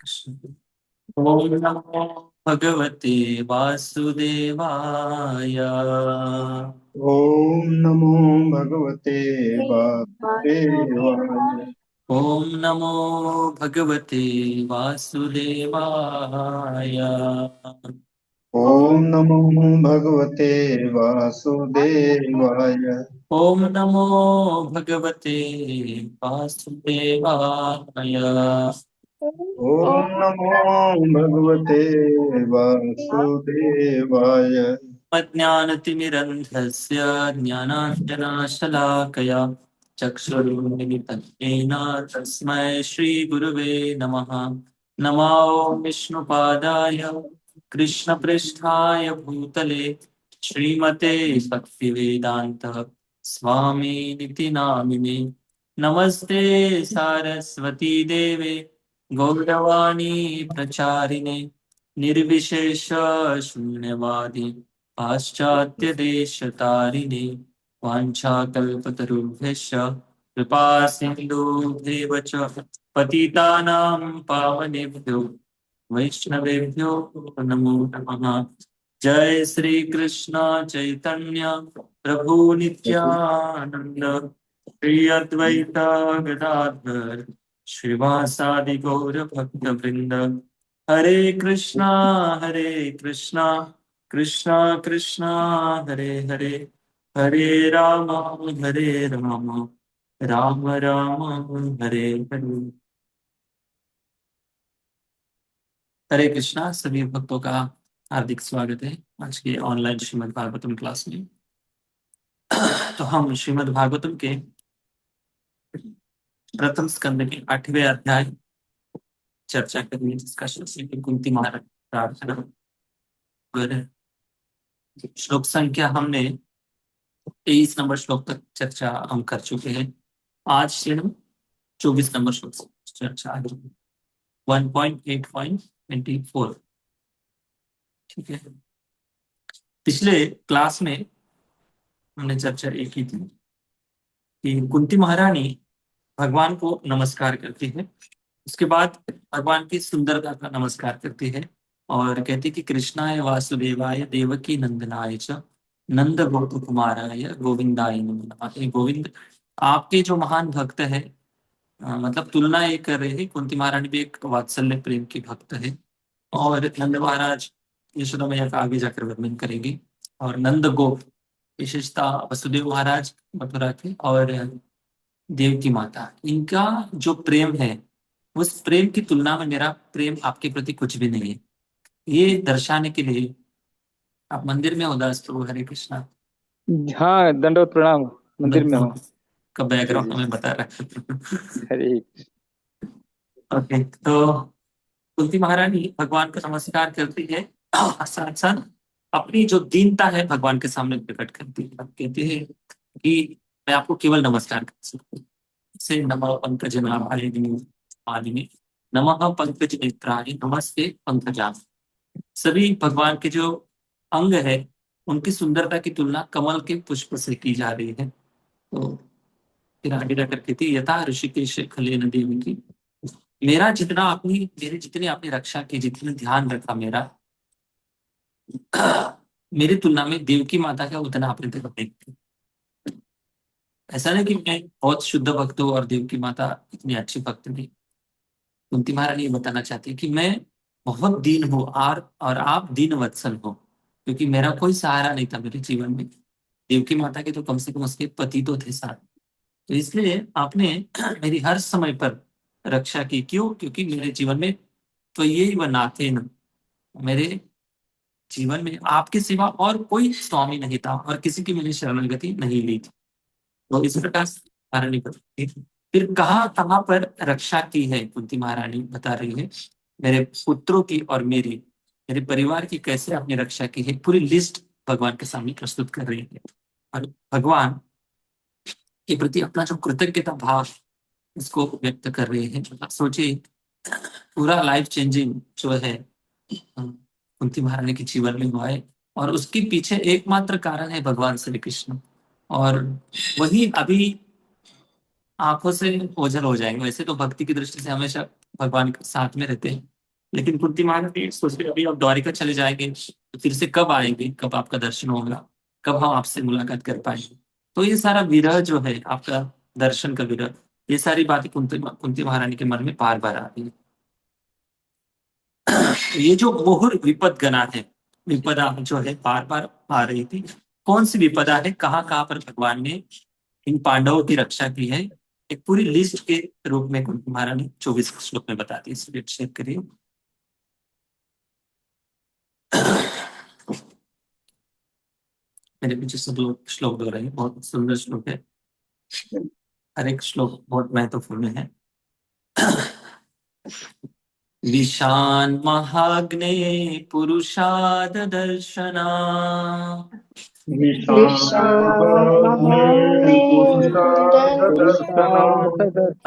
ओम नमो भगवते वासुदेवाय। ओम नमो भगवते वासुदेवाय। ओम नमो भगवते वासुदेवाय। ओम नमो भगवते वासुदेवाय। ओम नमो भगवते वासुदेवाय। ओम नमो भगवते वासुदेवाय। अज्ञानतिमिरन्धस्य ज्ञानाञ्जनशलाकया चक्षुरुन्मिलितं येन तस्मै श्रीगुरुवे नमः। नमो विष्णुपादाय कृष्णपृष्ठाय भूतले श्रीमते भक्तिवेदान्त स्वामिनिति नामिने। नमस्ते सारस्वती देवे गौरवाणी प्रचारिणे निर्विशेष शून्यवादी पाश्चात्य देश तारिणे वाञ्छाकल्पतरुभ्यश्च कृपा सिन्धुभ्येव च पतितानां पावनेभ्यो वैष्णवेभ्यो नमो नमः। जय श्री कृष्ण चैतन्य प्रभु नित्यानंद श्री अद्वैत गदाधर श्रीवासादि गौर भक्त वृंद। हरे कृष्णा कृष्णा कृष्णा हरे हरे, हरे राम राम राम हरे हरे। हरे कृष्णा सभी भक्तों का हार्दिक स्वागत है आज के ऑनलाइन श्रीमद् भागवतम क्लास में। तो हम श्रीमद् भागवतम के प्रथम स्कंद के 8वें अध्याय चर्चा करेंगे, जिसका शीर्षक है कुंती महाराज प्रार्थना। और श्लोक संख्या हमने 23 नंबर श्लोक तक चर्चा हम कर चुके हैं। आज से हम 24 नंबर श्लोक से चर्चा आगे 1.8.24। ठीक है, पिछले क्लास में हमने चर्चा एक की थी कि कुंती महारानी भगवान को नमस्कार करती है, उसके बाद भगवान की सुंदरता का नमस्कार करती है और कहती कि कृष्णाय वासुदेवाय देवकी नंदनाय च नंद गोप कुमाराय गोविंदाय नमो नमः। हे गोविंद, आपके जो महान भक्त है, मतलब तुलना ये कर रहे हैं, कुंती महारानी भी एक वात्सल्य प्रेम की भक्त है और नंद महाराज यशोदा मैया का आगे जाकर वर्णन करेंगे। और नंद गोप विशेषता वसुदेव महाराज मथुरा के और देवकी माता, इनका जो प्रेम है उस प्रेम की तुलना में मेरा प्रेम आपके प्रति कुछ भी नहीं है। ये दर्शाने के लिए आप मंदिर में हो दास प्रभु, हरे कृष्णा। हाँ, दंडवत प्रणाम। मंदिर में हो। का जी बैकग्राउंड जी। हमें बता रहा है। हरे। ओके, तो कुंती महारानी भगवान को नमस्कार करती है, साथ साथ अपनी जो दीनता है भगवान के सामने प्रकट करती है। अब कहती है कि मैं आपको केवल नमस्कार कर सकती हूँ। से नमः पंकज नाभारिणी मालिनी, नमः पंकज नेत्राय नमस्ते पंकजा। सभी भगवान के जो अंग है उनकी सुंदरता की तुलना कमल के पुष्प से की जा रही है। तो फिर आगे जाकर कहती है, यथा ऋषिकेश खले नदी की, मेरा जितना आपने मेरी जितनी आपने रक्षा की, जितना ध्यान रखा मेरा, मेरी तुलना में देवकी माता का उतना आपने देखा नहीं। ऐसा नहीं कि मैं बहुत शुद्ध भक्त हूँ और देवकी माता इतनी अच्छी भक्त नहीं। कुंती महारानी ये बताना चाहती है कि मैं बहुत दीन हूँ और आप दीन वत्सल हो, क्योंकि मेरा कोई सहारा नहीं था मेरे जीवन में। देवकी माता के तो कम से कम उसके पति तो थे साथ, तो इसलिए आपने मेरी हर समय पर रक्षा की। क्यों? क्योंकि मेरे जीवन में तो यही व नाथे न, मेरे जीवन में आपके सिवा और कोई स्वामी नहीं था और किसी की मैंने शरणागति नहीं ली थी। तो इस प्रकार से महारानी बताती थी। फिर कहाँ कहाँ पर रक्षा की है कुंती महारानी बता रही है, मेरे पुत्रों की और मेरे परिवार की कैसे आपने रक्षा की है, पूरी लिस्ट भगवान के सामने प्रस्तुत कर रही है। और भगवान के प्रति अपना जो कृतज्ञता भाव इसको व्यक्त कर रहे हैं। आप सोचिए, पूरा लाइफ चेंजिंग जो है कुंती महारानी के जीवन में हुआ है, और उसके पीछे एकमात्र कारण है भगवान श्री कृष्ण। और वही अभी आंखों से ओझल हो जाएंगे। वैसे तो भक्ति की दृष्टि से हमेशा भगवान के साथ में रहते हैं, लेकिन कुंती महारानी सोच रही अभी आप द्वारिका चले जाएंगे तो फिर से कब आएंगे, कब आपका दर्शन होगा, कब हम आपसे मुलाकात कर पाएंगे। तो ये सारा विरह जो है आपका, दर्शन का विरह, ये सारी बातें कुंती कुंती महारानी के मन में बार बार आ रही है। ये जो मोहर विपद गना है, विपदा जो है बार बार आ रही थी, कौन सी विपदा है, कहाँ कहाँ पर भगवान ने इन पांडवों की रक्षा की है, एक पूरी लिस्ट के रूप में कुंती महारानी 24 श्लोक में बताती है। इसलिए शेयर करिए। मेरे पीछे सब लोग श्लोक दो रहे हैं, बहुत सुंदर श्लोक है, हर एक श्लोक बहुत महत्वपूर्ण है। विशान महाग्ने पुरुषाद दर्शना विशालमहाग्ने विशालमहाग्ने पुरुषादर्शनम्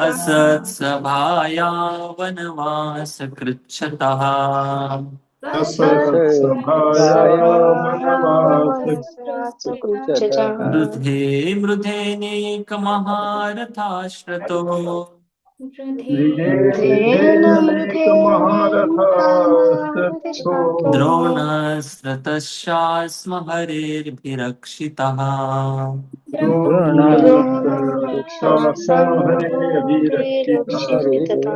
असत् पुरुषादर्शनम् सभाया वनवास कृच्छतः असत्सभाया असत्सभाया वनवासकृच्छता वनवासकृच्छतः मृधे मृधेनेक महारथाश्रतो मृधेन मृधेनैकमहारथास्तथो द्रोणस्रतश्चास्म हरेर्भिरक्षितः। द्रोणास्त्रशास्त्रहरेभिरक्षितः द्रोणास्त्रशास्त्रहरेरक्षितता।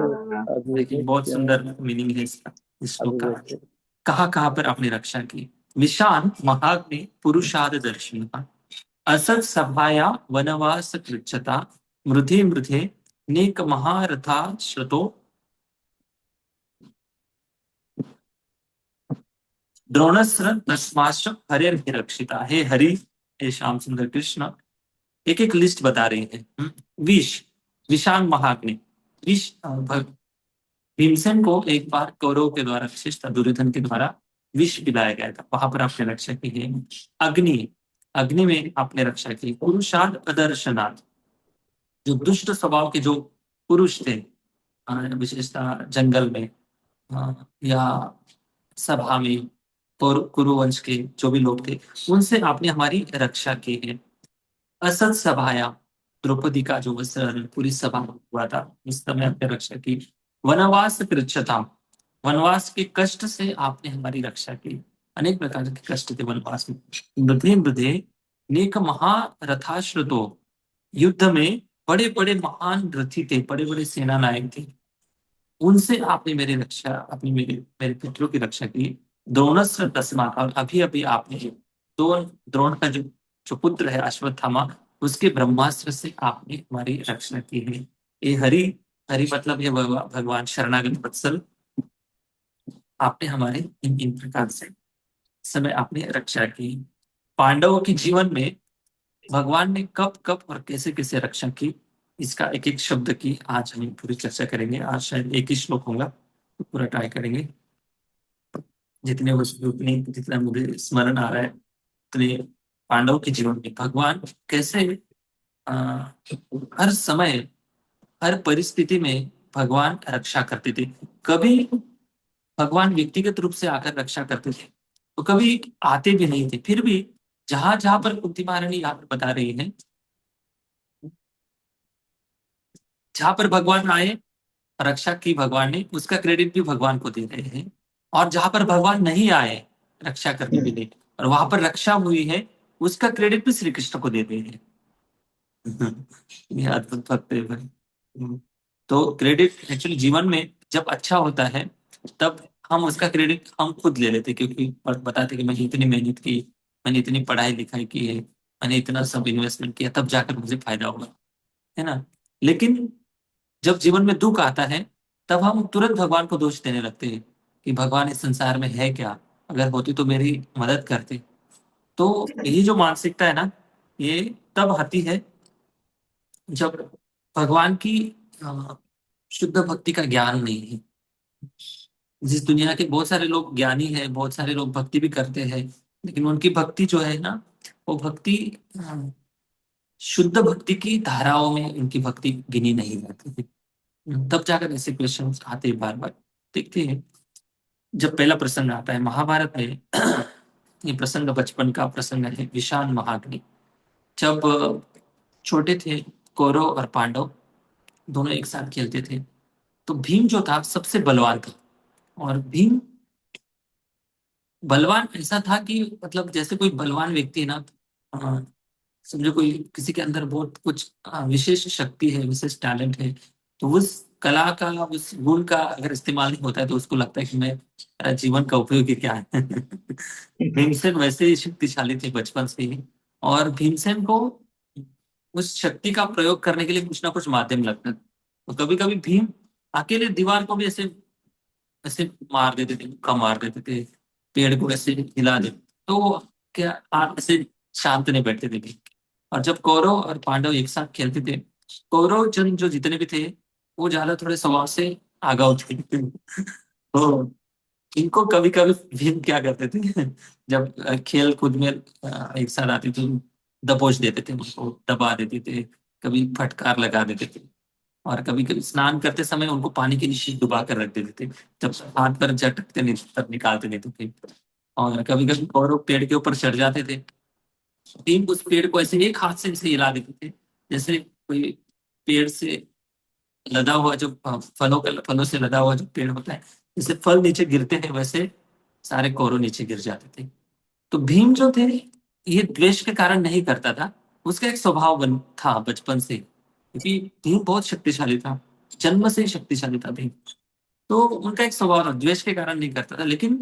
देखिए बहुत अभिवृद्धिया सुंदर मीनिंग है इसका, इस श्लोक का। अभिवृद्धि। कहाँ कहाँ पर आपने रक्षा की। विशान महाग्नि पुरुषाद दर्शन, असत सभाया वनवास कृच्छता, मृधे मृधे नेक महारथा श्रुतो, द्रोणस्र तस्माश्च हरिर्भिरक्षिता। हे हरि, हे श्याम सुंदर कृष्ण, एक एक लिस्ट बता रहे हैं। विष, विशान महाग्नि, विष भीमसेन को एक बार कौरव के द्वारा, विशेषतः दुर्योधन के द्वारा विष पिलाया गया था, वहां पर आपने रक्षा की है। अग्नि, अग्नि में आपने रक्षा की। पुरुषार्थ अदर्शनाथ, जो दुष्ट स्वभाव के जो पुरुष थे, विशेषतः जंगल में या सभा में, कुरुवंश के जो भी लोग थे, उनसे आपने हमारी रक्षा की है। असत सभाया, द्रौपदी का जो वस्त्र पूरी सभा में हुआ था, उस समय आपने रक्षा की। वनवास कृच्छता, वनवास के कष्ट से आपने हमारी रक्षा की। अनेक प्रकार के कष्ट थे वनवास में। मृधे मृधे नेक महारथाश्रुतो, युद्ध में बड़े बड़े महान रथी थे, बड़े बड़े सेना नायक थे, उनसे आपने मेरी रक्षा, अपनी मेरे मेरे पितरों की रक्षा की। द्रोणस्त्र तस्मात्, और अभी अभी आपने द्रोण, द्रोण का जो पुत्र है अश्वत्थामा, उसके ब्रह्मास्त्र से आपने हमारी रक्षा की है। ये हरि, हरि मतलब ये भगवान शरणागत वत्सल, आपने हमारे इन इन प्रकार से समय आपने रक्षा की। पांडवों के जीवन में भगवान ने कब कब और कैसे कैसे रक्षा की, इसका एक एक शब्द की आज हम पूरी चर्चा करेंगे। आज शायद एक ही श्लोक होगा, तो पूरा ट्राई करेंगे। जितने उतनी जितना मुझे स्मरण आ रहा है, उतने पांडवों के जीवन में भगवान कैसे आ, हर समय, हर परिस्थिति में भगवान रक्षा करते थे। कभी भगवान व्यक्तिगत रूप से आकर रक्षा करते थे, तो कभी आते भी नहीं थे। फिर भी जहां जहां पर कुंती महारानी यहाँ पर बता रही है, जहां पर भगवान आए, रक्षा की भगवान ने, उसका क्रेडिट भी भगवान को दे रहे हैं। और जहां पर भगवान नहीं आए रक्षा करने के लिए, और वहां पर रक्षा हुई है, उसका क्रेडिट भी श्री कृष्ण को दे रहे हैं। ये अद्भुत भक्त है भाई। तो क्रेडिट एक्चुअली जीवन में जब अच्छा होता है, तब हम उसका क्रेडिट हम खुद ले लेते, क्योंकि बताते कि मैंने इतनी मेहनत की, मैंने इतनी पढ़ाई लिखाई की है, मैंने इतना सब इन्वेस्टमेंट किया, तब जाकर मुझे फायदा होगा, है ना। लेकिन जब जीवन में दुख आता है, तब हम तुरंत भगवान को दोष देने लगते हैं कि भगवान इस संसार में है क्या, अगर होती तो मेरी मदद करते। तो यही जो मानसिकता है ना, ये तब आती है जब भगवान की अ, शुद्ध भक्ति का ज्ञान नहीं है। जिस दुनिया के बहुत सारे लोग ज्ञानी हैं, बहुत सारे लोग भक्ति भी करते हैं, लेकिन उनकी भक्ति जो है ना, वो भक्ति शुद्ध भक्ति की धाराओं में उनकी भक्ति गिनी नहीं जाती है। तब जाकर ऐसे क्वेश्चन आते हैं बार बार। देखते हैं, जब पहला प्रसंग आता है महाभारत में, ये प्रसंग बचपन का प्रसंग है। विशान महाग्नि, जब छोटे थे, कौरव और पांडव दोनों एक साथ खेलते थे, तो भीम जो था सबसे बलवान था, और भीम बलवान ऐसा था कि मतलब जैसे कोई बलवान व्यक्ति है ना, अ, समझो कोई किसी के अंदर बहुत कुछ विशेष शक्ति है, विशेष टैलेंट है, तो उस कला का, उस गुण का अगर इस्तेमाल नहीं होता है तो उसको लगता है कि मेरा जीवन का उपयोग ही क्या है। भीमसेन वैसे ही शक्तिशाली थे बचपन से ही, और भीमसेन को उस शक्ति का प्रयोग करने के लिए कुछ ना कुछ माध्यम लगता था। तो कभी कभी भीम अकेले दीवार को भी ऐसे ऐसे मार देते थे, मुक्का मार देते थे, पेड़ को ऐसे हिला देते, तो वो क्या आप ऐसे शांत नहीं बैठते थे भीम। और जब कौरव और पांडव एक साथ खेलते थे, कौरव जन जो जितने भी थे वो ज्यादा थोड़े स्वभाव से आगाऊ थे। तो इनको कभी कभी भीम क्या करते थे, जब खेल कूद में एक साथ आते थे, दबोच देते थे, उनको दबा देते थे, कभी फटकार लगा देते थे, और कभी कभी स्नान करते समय उनको पानी के नीचे डुबा कर रख देते थे, जब हाथ पर झटकते नहीं तब निकालते नहीं थे। और कभी कभी कौरव पेड़ के ऊपर चढ़ जाते थे, भीम उस पेड़ को ऐसे एक हाथ से ऐसे हिला देते थे, जैसे कोई पेड़ से लदा हुआ जो फलों से लदा हुआ जो पेड़ होता है, जैसे फल नीचे गिरते हैं वैसे सारे कौरव नीचे गिर जाते थे। तो भीम जो थे ये द्वेष के कारण नहीं करता था, उसका एक स्वभाव बन था बचपन से, क्योंकि भीम बहुत शक्तिशाली था, जन्म से ही शक्तिशाली था भीम। तो उनका एक स्वभाव था, द्वेष के कारण नहीं करता था। लेकिन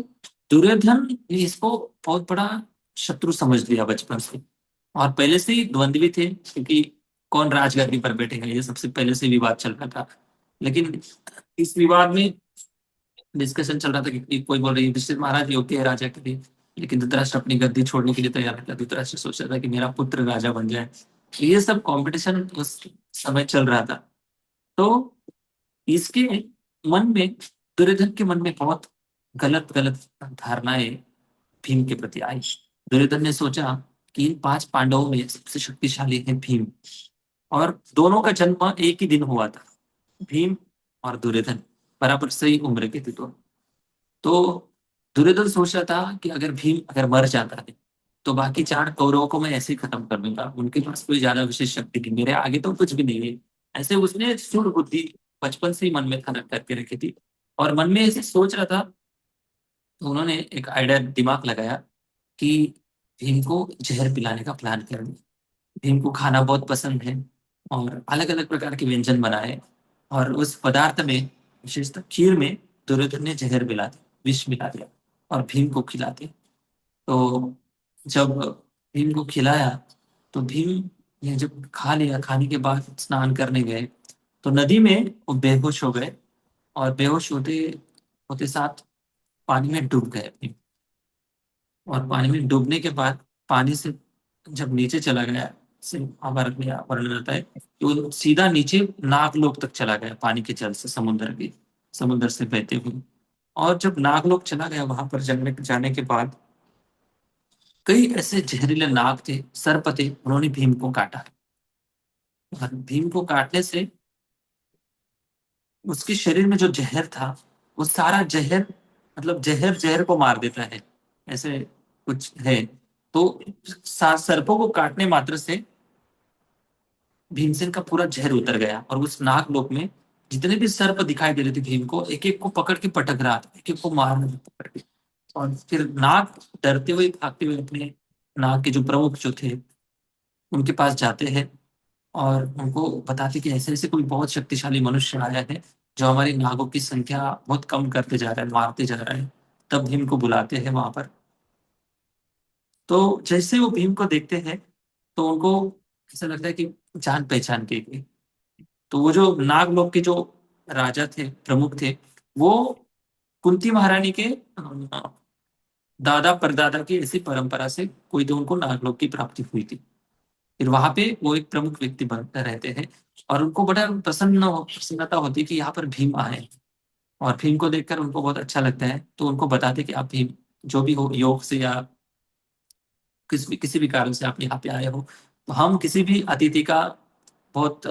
दुर्योधन ने इसको बहुत बड़ा शत्रु समझ लिया बचपन से, और पहले से ही द्वंद्वी थे, क्योंकि कौन राजगद्दी पर बैठेगा ये सबसे पहले से विवाद चल रहा था। लेकिन इस विवाद में डिस्कशन चल रहा था कि कोई बोल रही युधिष्ठिर महाराज योग्य है राजा के लिए, लेकिन धृतराष्ट्र अपनी गद्दी छोड़ने के लिए तैयार नहीं था। धृतराष्ट्र सोच रहा था कि मेरा पुत्र राजा बन जाए। तो ये सब कंपटीशन उस समय चल रहा था। तो इसके मन में, दुर्योधन के मन में बहुत गलत गलत धारणाएं भीम के प्रति आई। दुर्योधन ने सोचा कि इन 5 पांडवों में सबसे शक्तिशाली है भीम, और दोनों का जन्म एक ही दिन हुआ था, भीम और दुर्योधन बराबर सही उम्र के थे दोनों। तो दुर्योधन सोच रहा था कि अगर भीम अगर मर जाता है तो बाकी 4 कौरवों को मैं ऐसे ही खत्म कर दूंगा, उनके पास कोई ज्यादा विशेष शक्ति नहीं, मेरे आगे तो कुछ भी नहीं है। ऐसे उसने सूढ़ बुद्धि बचपन से ही मन में खनक करके रखी थी, और मन में ऐसे सोच रहा था। तो उन्होंने एक आइडिया दिमाग लगाया कि भीम को जहर पिलाने का प्लान कर। भीम को खाना बहुत पसंद है, और अलग अलग प्रकार के व्यंजन बनाए, और उस पदार्थ में, विशेषतः खीर में, दुर्योधन ने जहर मिला दिया, विष मिला दिया, और भीम को खिला दिया। तो जब भीम को खिलाया तो भीम ने जब खा लिया, खाने के बाद स्नान करने गए तो नदी में वो बेहोश हो गए, और बेहोश होते होते साथ पानी में डूब गए भीम। और पानी में डूबने के बाद पानी से जब नीचे चला गया, से महाभारत में वर्णन आता है कि वो सीधा नीचे नागलोक तक चला गया, पानी के जल से, समुद्र से बहते हुए। और जब नागलोक चला गया, वहां पर जाने जाने के बाद कई ऐसे जहरीले नाग थे, सर्प थे, उन्होंने भीम को काटा। और भीम को काटने से उसके शरीर में जो जहर था, वो सारा जहर, मतलब जहर जहर को मार देता है, ऐसे कुछ है। तो सर्पों को काटने मात्र से भीमसेन का पूरा जहर उतर गया, और उस नागलोक में जितने भी सर्प दिखाई दे रहे थे भीम को, एक एक को पकड़ के पटक रहा था, एक एक को मार रहा था पकड़ के। और फिर नाग डरते हुए भागते हुए अपने, नाग के जो प्रमुख जो थे उनके पास जाते हैं, और उनको बताते कि ऐसे ऐसे कोई बहुत शक्तिशाली मनुष्य आया है जो हमारी नागों की संख्या बहुत कम करते जा रहा है, मारते जा रहा है। तब भीम को बुलाते हैं वहां पर। तो जैसे वो भीम को देखते हैं तो उनको ऐसा लगता है कि जान पहचान के गए। तो वो जो नागलोक के जो राजा थे, प्रमुख थे, वो कुंती महारानी के दादा परदादा की ऐसी परंपरा से कोई तो उनको नागलोक की प्राप्ति हुई थी। फिर वहां पे वो एक प्रमुख व्यक्ति बनकर रहते हैं, और उनको बड़ा प्रसन्नता होती है कि यहाँ पर भीम आए। और भीम को देखकर उनको बहुत अच्छा लगता है, तो उनको बताते कि आप भीम जो भी हो, योग से या किसी भी कारण से आप यहाँ पे आए हो, तो हम किसी भी अतिथि का बहुत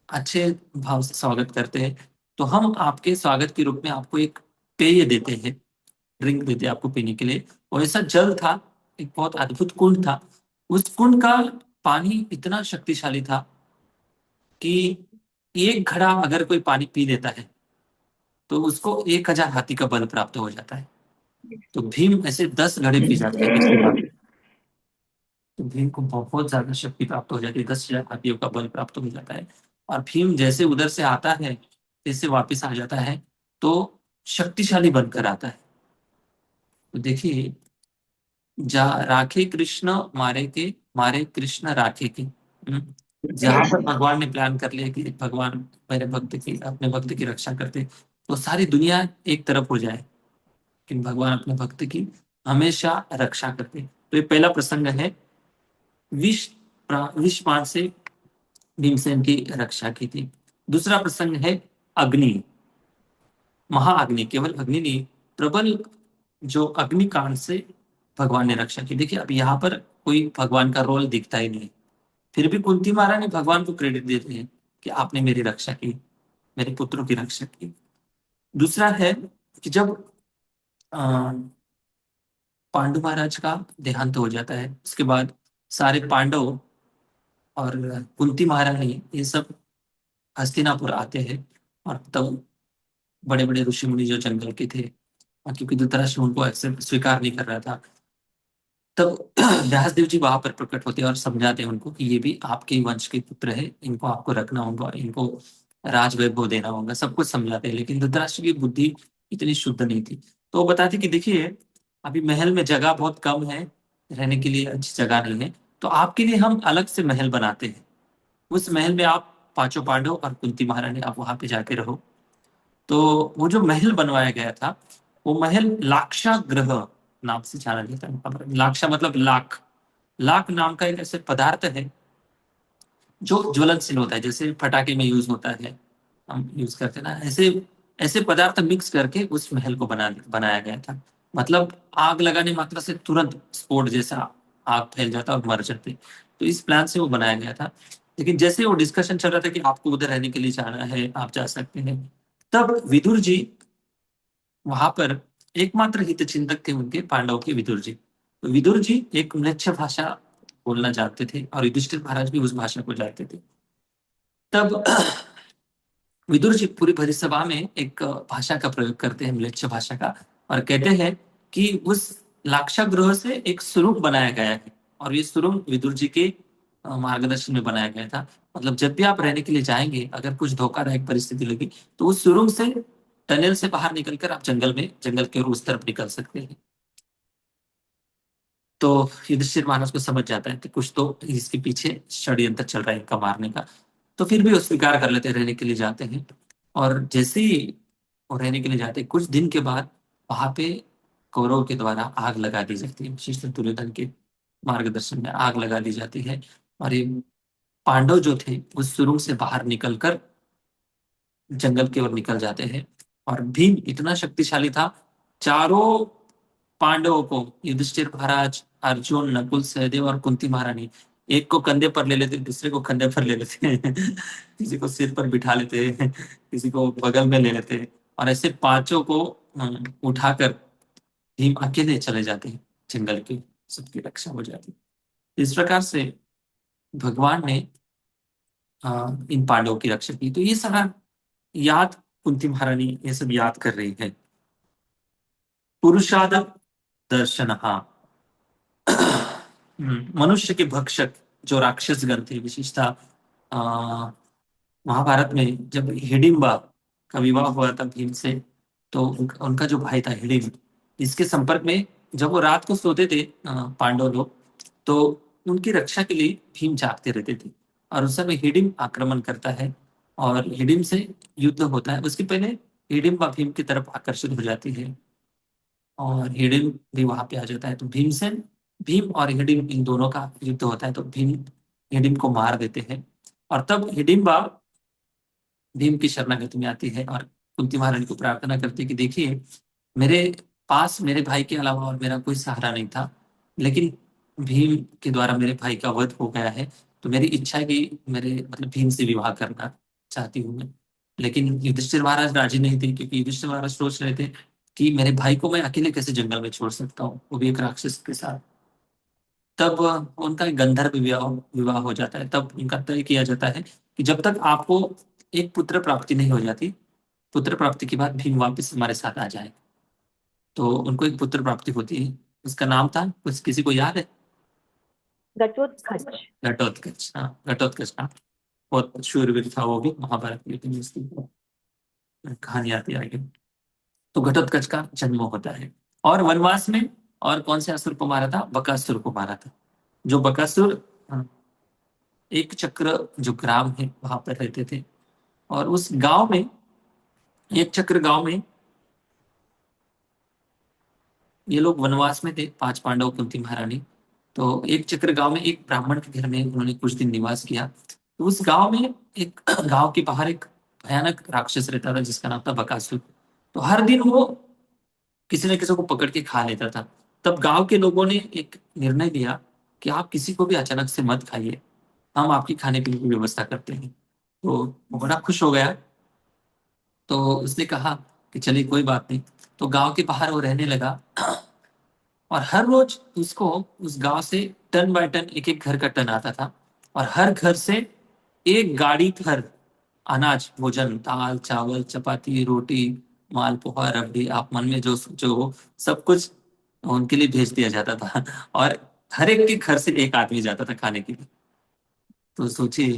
अच्छे भाव से स्वागत करते हैं। तो हम आपके स्वागत के रूप में आपको एक पेय देते हैं, ड्रिंक देते हैं आपको पीने के लिए। और ऐसा जल था, एक बहुत अद्भुत कुंड था। उस कुंड का पानी इतना शक्तिशाली था कि एक घड़ा अगर कोई पानी पी लेता है तो उसको 1000 हाथी का बल प्राप्त हो जाता है। तो भीम ऐसे 10 घड़े पी जाता है इसके बाद। तो भीम को बहुत ज्यादा शक्ति प्राप्त हो जाती है, 10,000 हाथियों का बल प्राप्त हो जाता है। और भीम जैसे उधर से आता है, जैसे वापस आ जाता है, तो शक्तिशाली बनकर आता है। तो देखिए, जा राखे कृष्ण मारे के, मारे कृष्ण राखे के। जहां पर भगवान ने प्लान कर लिया कि भगवान मेरे भक्त की, अपने भक्त की रक्षा करते, तो सारी दुनिया एक तरफ हो जाए, कि भगवान अपने भक्त की हमेशा रक्षा करते। तो ये पहला प्रसंग है, विष विषपान से भीमसेन की रक्षा की थी। दूसरा प्रसंग है अग्नि, महाअग्नि, केवल अग्नि नहीं, प्रबल जो अग्निकांड से भगवान ने रक्षा की। देखिए, अब यहाँ पर कोई भगवान का रोल दिखता ही नहीं, फिर भी कुंती महारानी भगवान को क्रेडिट देते हैं कि आपने मेरी रक्षा की, मेरे पुत्रों की रक्षा की। दूसरा है कि जब अ, पांडु महाराज का देहांत हो जाता है, उसके बाद सारे पांडव और कुंती महारानी ये सब हस्तिनापुर आते हैं। और तब बड़े बड़े ऋषि मुनि जो जंगल के थे, और क्योंकि धृतराष्ट्र उनको एक्सेप्ट स्वीकार नहीं कर रहा था, तब व्यास देव जी वहां पर प्रकट होते हैं और समझाते हैं उनको कि ये भी आपके ही वंश के पुत्र है, इनको आपको रखना होगा, इनको राज वैभव देना होगा, सब कुछ समझाते हैं। लेकिन धृतराष्ट्र की बुद्धि इतनी शुद्ध नहीं थी। तो वो बताते कि देखिए, अभी महल में जगह बहुत कम है, रहने के लिए अच्छी जगह नहीं है, तो आपके लिए हम अलग से महल बनाते हैं। उस महल में आप पांचों पांडव और कुंती महारानी आप वहां पे जाके रहो। तो वो जो महल बनवाया गया था, वो महल लाक्षा ग्रह नाम से जाना जाता है। लाक्षा मतलब लाख। लाख नाम का एक ऐसे पदार्थ है जो ज्वलनशील होता है, जैसे पटाखे में यूज होता है, हम यूज करते हैं ना, ऐसे ऐसे पदार्थ मिक्स करके उस महल को बनाया गया था। मतलब आग लगाने मात्रा से तुरंत स्फोट जैसा आग फैल जाता और मर जाते। तो इस प्लान से वो बनाया गया था। लेकिन जैसे वो डिस्कशन चल रहा था कि आपको उधर रहने के लिए जाना है, आप जा सकते हैं, तब विदुर जी वहां पर एकमात्र हितचिंतक थे उनके, पांडव के विदुर जी। तो विदुर जी एक म्लेच्छ भाषा बोलना जानते थे और युधिष्ठिर महाराज भी उस भाषा को जानते थे। तब विदुर जी पूरी भरी सभा में एक भाषा का प्रयोग करते हैं, म्लेच्छ भाषा का, और कहते हैं कि उस लाक्षागृह से एक सुरुंग बनाया गया है, और ये सुरुंग विदुर जी के मार्गदर्शन में बनाया गया था। मतलब जब भी आप रहने के लिए जाएंगे, अगर कुछ धोखादायक परिस्थिति लगी, तो उस सुरुंग से, टनल से बाहर निकलकर आप जंगल के उस तरफ निकल सकते हैं। तो युधिष्ठिर महाराज को समझ जाता है कि कुछ तो इसके पीछे षड्यंत्र चल रहा है इनका मारने का। तो फिर भी वो स्वीकार कर लेते हैं, रहने के लिए जाते हैं। और जैसे ही वो रहने के लिए जाते हैं, कुछ दिन के बाद वहां पे कौरव के द्वारा आग लगा दी जाती है, विशिष्ट दुर्योधन के मार्गदर्शन में आग लगा दी जाती है। और ये पांडव जो थे उस सुरुंग से बाहर निकलकर जंगल की ओर निकल जाते हैं। और भीम इतना शक्तिशाली था, चारों पांडवों को, युधिष्ठिर महाराज, अर्जुन, नकुल, सहदेव और कुंती महारानी, एक को कंधे पर ले लेते, दूसरे को कंधे पर ले लेते किसी को सिर पर बिठा लेते, किसी को बगल में ले लेते, और ऐसे पांचों को उठाकर भीम अकेले चले जाते हैं जंगल के, सबकी रक्षा हो जाती है। इस प्रकार से भगवान ने इन पांडवों की रक्षा की। तो ये सारा याद कुंती महारानी ये सब याद कर रही है। पुरुषाद दर्शन, मनुष्य के भक्षक जो राक्षस गण थे, विशेषता महाभारत में जब हिडिंबा का विवाह हुआ था भीम से, तो उनका जो भाई था हिडिंब, इसके संपर्क में जब वो रात को सोते थे पांडव लोग, तो उनकी रक्षा के लिए भीम जागते रहते थे। और उस समय हिडिंब आक्रमण करता है और हिडिंब से युद्ध होता है। उसके पहले हिडिंबा भीम की तरफ आकर्षित हो जाती है और हिडिंब भी वहां पे आ जाता है। तो भीमसेन, भीम और हिडिंब इन दोनों का युद्ध होता है, तो भीम हिडिंब को मार देते हैं। और तब हिडिंबा भीम की शरणागति में आती है और कुंती महारानी को प्रार्थना करती है कि देखिए, मेरे पास मेरे भाई के अलावा और मेरा कोई सहारा नहीं था, लेकिन भीम के द्वारा मेरे भाई का वध हो गया है। तो मेरी इच्छा है कि मेरे मतलब भीम से विवाह करना चाहती हूँ मैं। लेकिन युधिष्ठिर महाराज राजी नहीं थे, क्योंकि युधिष्ठिर महाराज सोच रहे थे कि मेरे भाई को मैं अकेले कैसे जंगल में छोड़ सकता हूँ, वो भी एक राक्षस के साथ। तब उनका एक गंधर्व विवाह विवाह हो जाता है। तब उनका तय किया जाता है कि जब तक आपको एक पुत्र प्राप्ति नहीं हो जाती, पुत्र प्राप्ति के बाद भीम वापस हमारे साथ आ जाए। तो उनको एक पुत्र प्राप्ति होती है, उसका नाम था, कुछ किसी को याद है? घटोत्कच। घटोत्कच। हाँ, घटोत्कच नाम, बहुत शूरवीर था वो भी, महाभारत युद्ध में उसकी कहानी आती है आगे। तो घटोत्कच का जन्म होता है। और वनवास में और कौन से असुर को मारा था? बकासुर को मारा था। जो बकासुर एक चक्र जो ग्राम है वहां पर रहते थे, और उस गांव में, एक चक्र गांव में ये लोग वनवास में थे, 5 पांडव, कुंती महारानी। तो एक चक्र गांव में एक ब्राह्मण के घर में उन्होंने कुछ दिन निवास किया। तो उस गांव में एक गांव के बाहर एक भयानक राक्षस रहता था जिसका नाम था बकासुर। तो हर दिन वो किसी न किसी को पकड़ के खा लेता था। तब गांव के लोगों ने एक निर्णय लिया कि आप किसी को भी अचानक से मत खाइए, हम आपकी खाने पीने की व्यवस्था करते हैं। तो वो बड़ा खुश हो गया। तो उसने कहा कि चलिए कोई बात नहीं। तो गांव के बाहर वो रहने लगा, और हर रोज उसको उस गांव से टन बाय टन एक एक घर का टन आता था, और हर घर से एक गाड़ी भर अनाज, भोजन, दाल चावल चपाती रोटी मालपुआ रबड़ी, आप मन में जो जो हो सब कुछ उनके लिए भेज दिया जाता था। और हर एक के घर से एक आदमी जाता था खाने के लिए। तो सोचिए,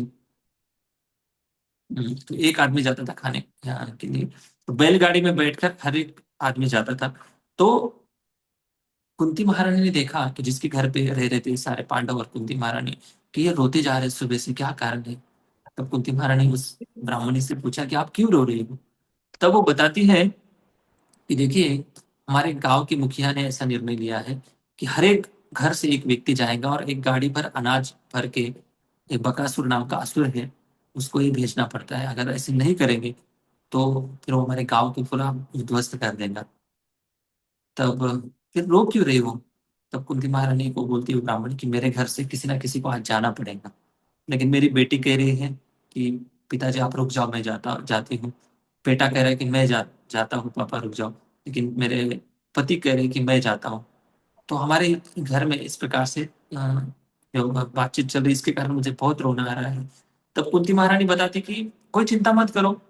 तो एक आदमी जाता था खाने के लिए। तो बैलगाड़ी में बैठकर हर एक आदमी जाता था। तो कुंती महारानी ने देखा कि जिसके घर पे रह रहे थे सारे पांडव और कुंती महारानी, कि ये रोते जा रहे हैं सुबह से, क्या कारण है? तब कुंती महारानी उस ब्राह्मणी से पूछा कि आप क्यों रो रही हो? तब वो बताती है कि देखिए, हमारे गांव के मुखिया ने ऐसा निर्णय लिया है कि हर एक घर से एक व्यक्ति जाएगा और एक गाड़ी भर अनाज भर के, एक बकासुर नाम का असुर है उसको ही भेजना पड़ता है। अगर ऐसे नहीं करेंगे तो फिर वो हमारे गांव को पूरा उद्ध्वस्त कर देगा। तब फिर रो क्यों रही हो? तब कुंती महारानी को बोलती है ब्राह्मण कि मेरे घर से किसी ना किसी को आज जाना पड़ेगा, लेकिन मेरी बेटी कह रही है कि पिताजी आप रुक जाओ, मैं जाती हूँ। बेटा कह रहा है कि मैं जाता हूँ पापा रुक जाओ, लेकिन मेरे पति कह रहे हैं कि मैं जाता हूँ। तो हमारे घर में इस प्रकार से जो बातचीत चल रही, इसके कारण मुझे बहुत रोना आ रहा है। तब कुंती महारानी बताती कि कोई चिंता मत करो,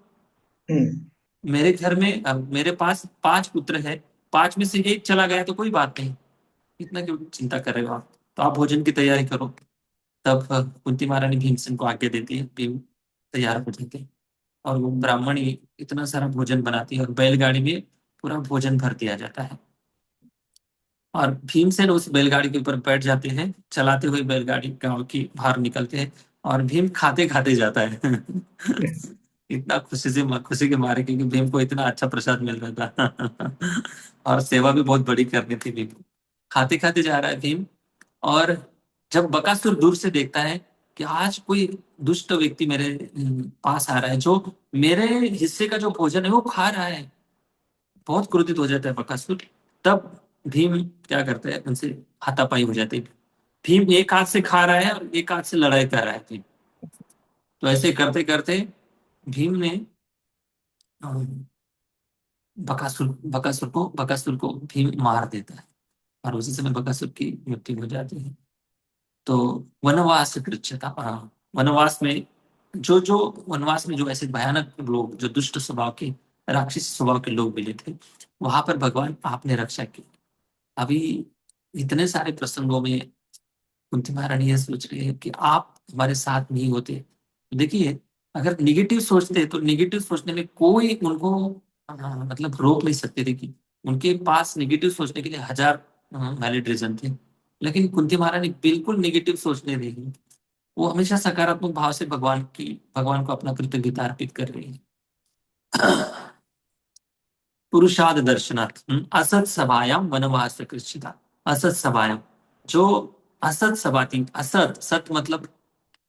मेरे घर में मेरे पास 5 पुत्र है, 5 में से एक चला गया तो कोई बात नहीं, इतना क्यों चिंता कर रहे हो आप? तो आप भोजन की तैयारी करो। तब कुंती महारानी भीमसेन को आज्ञा देती है, भीम तैयार हो जाते हैं, और वो ब्राह्मणी इतना सारा भोजन बनाती है और बैलगाड़ी में पूरा भोजन भर दिया जाता है। और भीमसेन उस बैलगाड़ी के ऊपर बैठ जाते हैं, चलाते हुए बैलगाड़ी गांव की बाहर निकलते हैं, और भीम खाते खाते जाता है। इतना खुशी के मारे, क्योंकि भीम को इतना अच्छा प्रसाद मिल रहा था। और सेवा भी बहुत बड़ी करनी थी भीम को। खाते खाते जा रहा है भीम, और जब बकासुर दूर से देखता है कि आज कोई दुष्ट व्यक्ति मेरे पास आ रहा है जो मेरे हिस्से का जो भोजन है वो खा रहा है, बहुत क्रोधित हो जाता है बकासुर। तब भीम क्या करता है, उनसे हाथापाई हो जाती है। भीम एक हाथ से खा रहा है और एक हाथ से लड़ाई कर रहा है भीम। तो ऐसे करते करते भीम ने बकासुर को भीम मार देता है, और उसी समय बकासुर की मृत्यु हो जाती है। तो वनवास कृच्छता, वनवास में जो वनवास में जो ऐसे भयानक लोग, जो दुष्ट स्वभाव के, राक्षसी स्वभाव के लोग मिले थे, वहां पर भगवान आपने रक्षा की। अभी इतने सारे प्रसंगों में कुंती महारानी ये सोच रही है कि आप हमारे साथ नहीं होते। देखिए, अगर निगेटिव सोचते तो निगेटिव सोचने में कोई उनको मतलब रोक नहीं सकते थे, कि उनके पास निगेटिव सोचने के लिए हजार वैलिड रीजन थे। लेकिन कुंती महारानी बिल्कुल निगेटिव सोचने नहीं, वो हमेशा सकारात्मक भाव से भगवान को अपना कृतज्ञता अर्पित कर रही है। पुरुषाद दर्शनार्थ असत सभायाम वनवास कृच्छिता। असत सभायाम, जो असत सभा थी, असत सत मतलब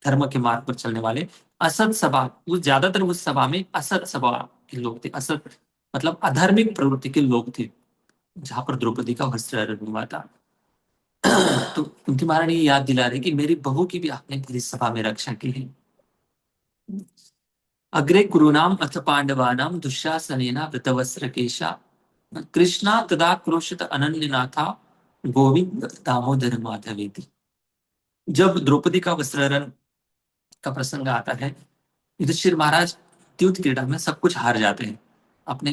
धर्म के मार्ग पर चलने वाले, असत सभा, वो ज्यादातर उस सभा में असत सभा के लोग थे। असत मतलब अधार्मिक प्रवृत्ति के लोग थे, जहां पर द्रौपदी का वस्त्रहरण हुआ था। तो कुंती महारानी ये याद दिला रही कि मेरी बहू की भी आपने पूरी सभा में रक्षा की है। अग्रे कुरूणाम अथ पांडवानां दुःशासनेन वृतवस्त्रकेशा कृष्णा तदा क्रोशित अनन्यनाथा गोविंद दामोदर माधवेति। जब द्रौपदी का वस्त्रहरण का प्रसंग आता है, युधिष्ठिर महाराज युद्ध क्रीड़ा में सब कुछ हार जाते हैं, अपने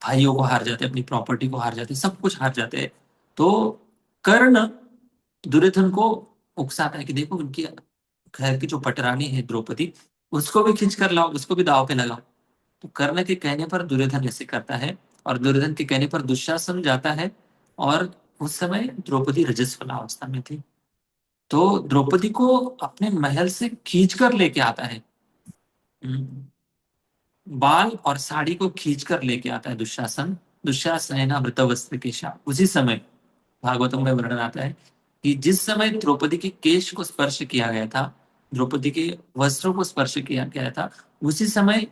भाइयों को हार जाते, अपनी प्रॉपर्टी को हार जाते, सब कुछ हार जाते हैं। तो कर्ण दुर्योधन को उकसाता है कि देखो उनकी घर की जो पटरानी है द्रौपदी, उसको भी खींच कर लाओ, उसको भी दांव पे लगाओ। तो कर्ण के कहने पर दुर्योधन ऐसे करता है, और दुर्योधन के कहने पर दुशासन जाता है। और उस समय द्रौपदी रजस्वला अवस्था में थी, तो द्रौपदी को अपने महल से खींच कर लेके आता है। हम्म, बाल और साड़ी को खींच कर लेके आता है दुशासन। दुशासन वृतवस्त्र केशा। उसी समय भागवतम में वर्णन आता है कि जिस समय द्रौपदी के केश को स्पर्श किया गया था, द्रौपदी के वस्त्रों को स्पर्श किया गया था, उसी समय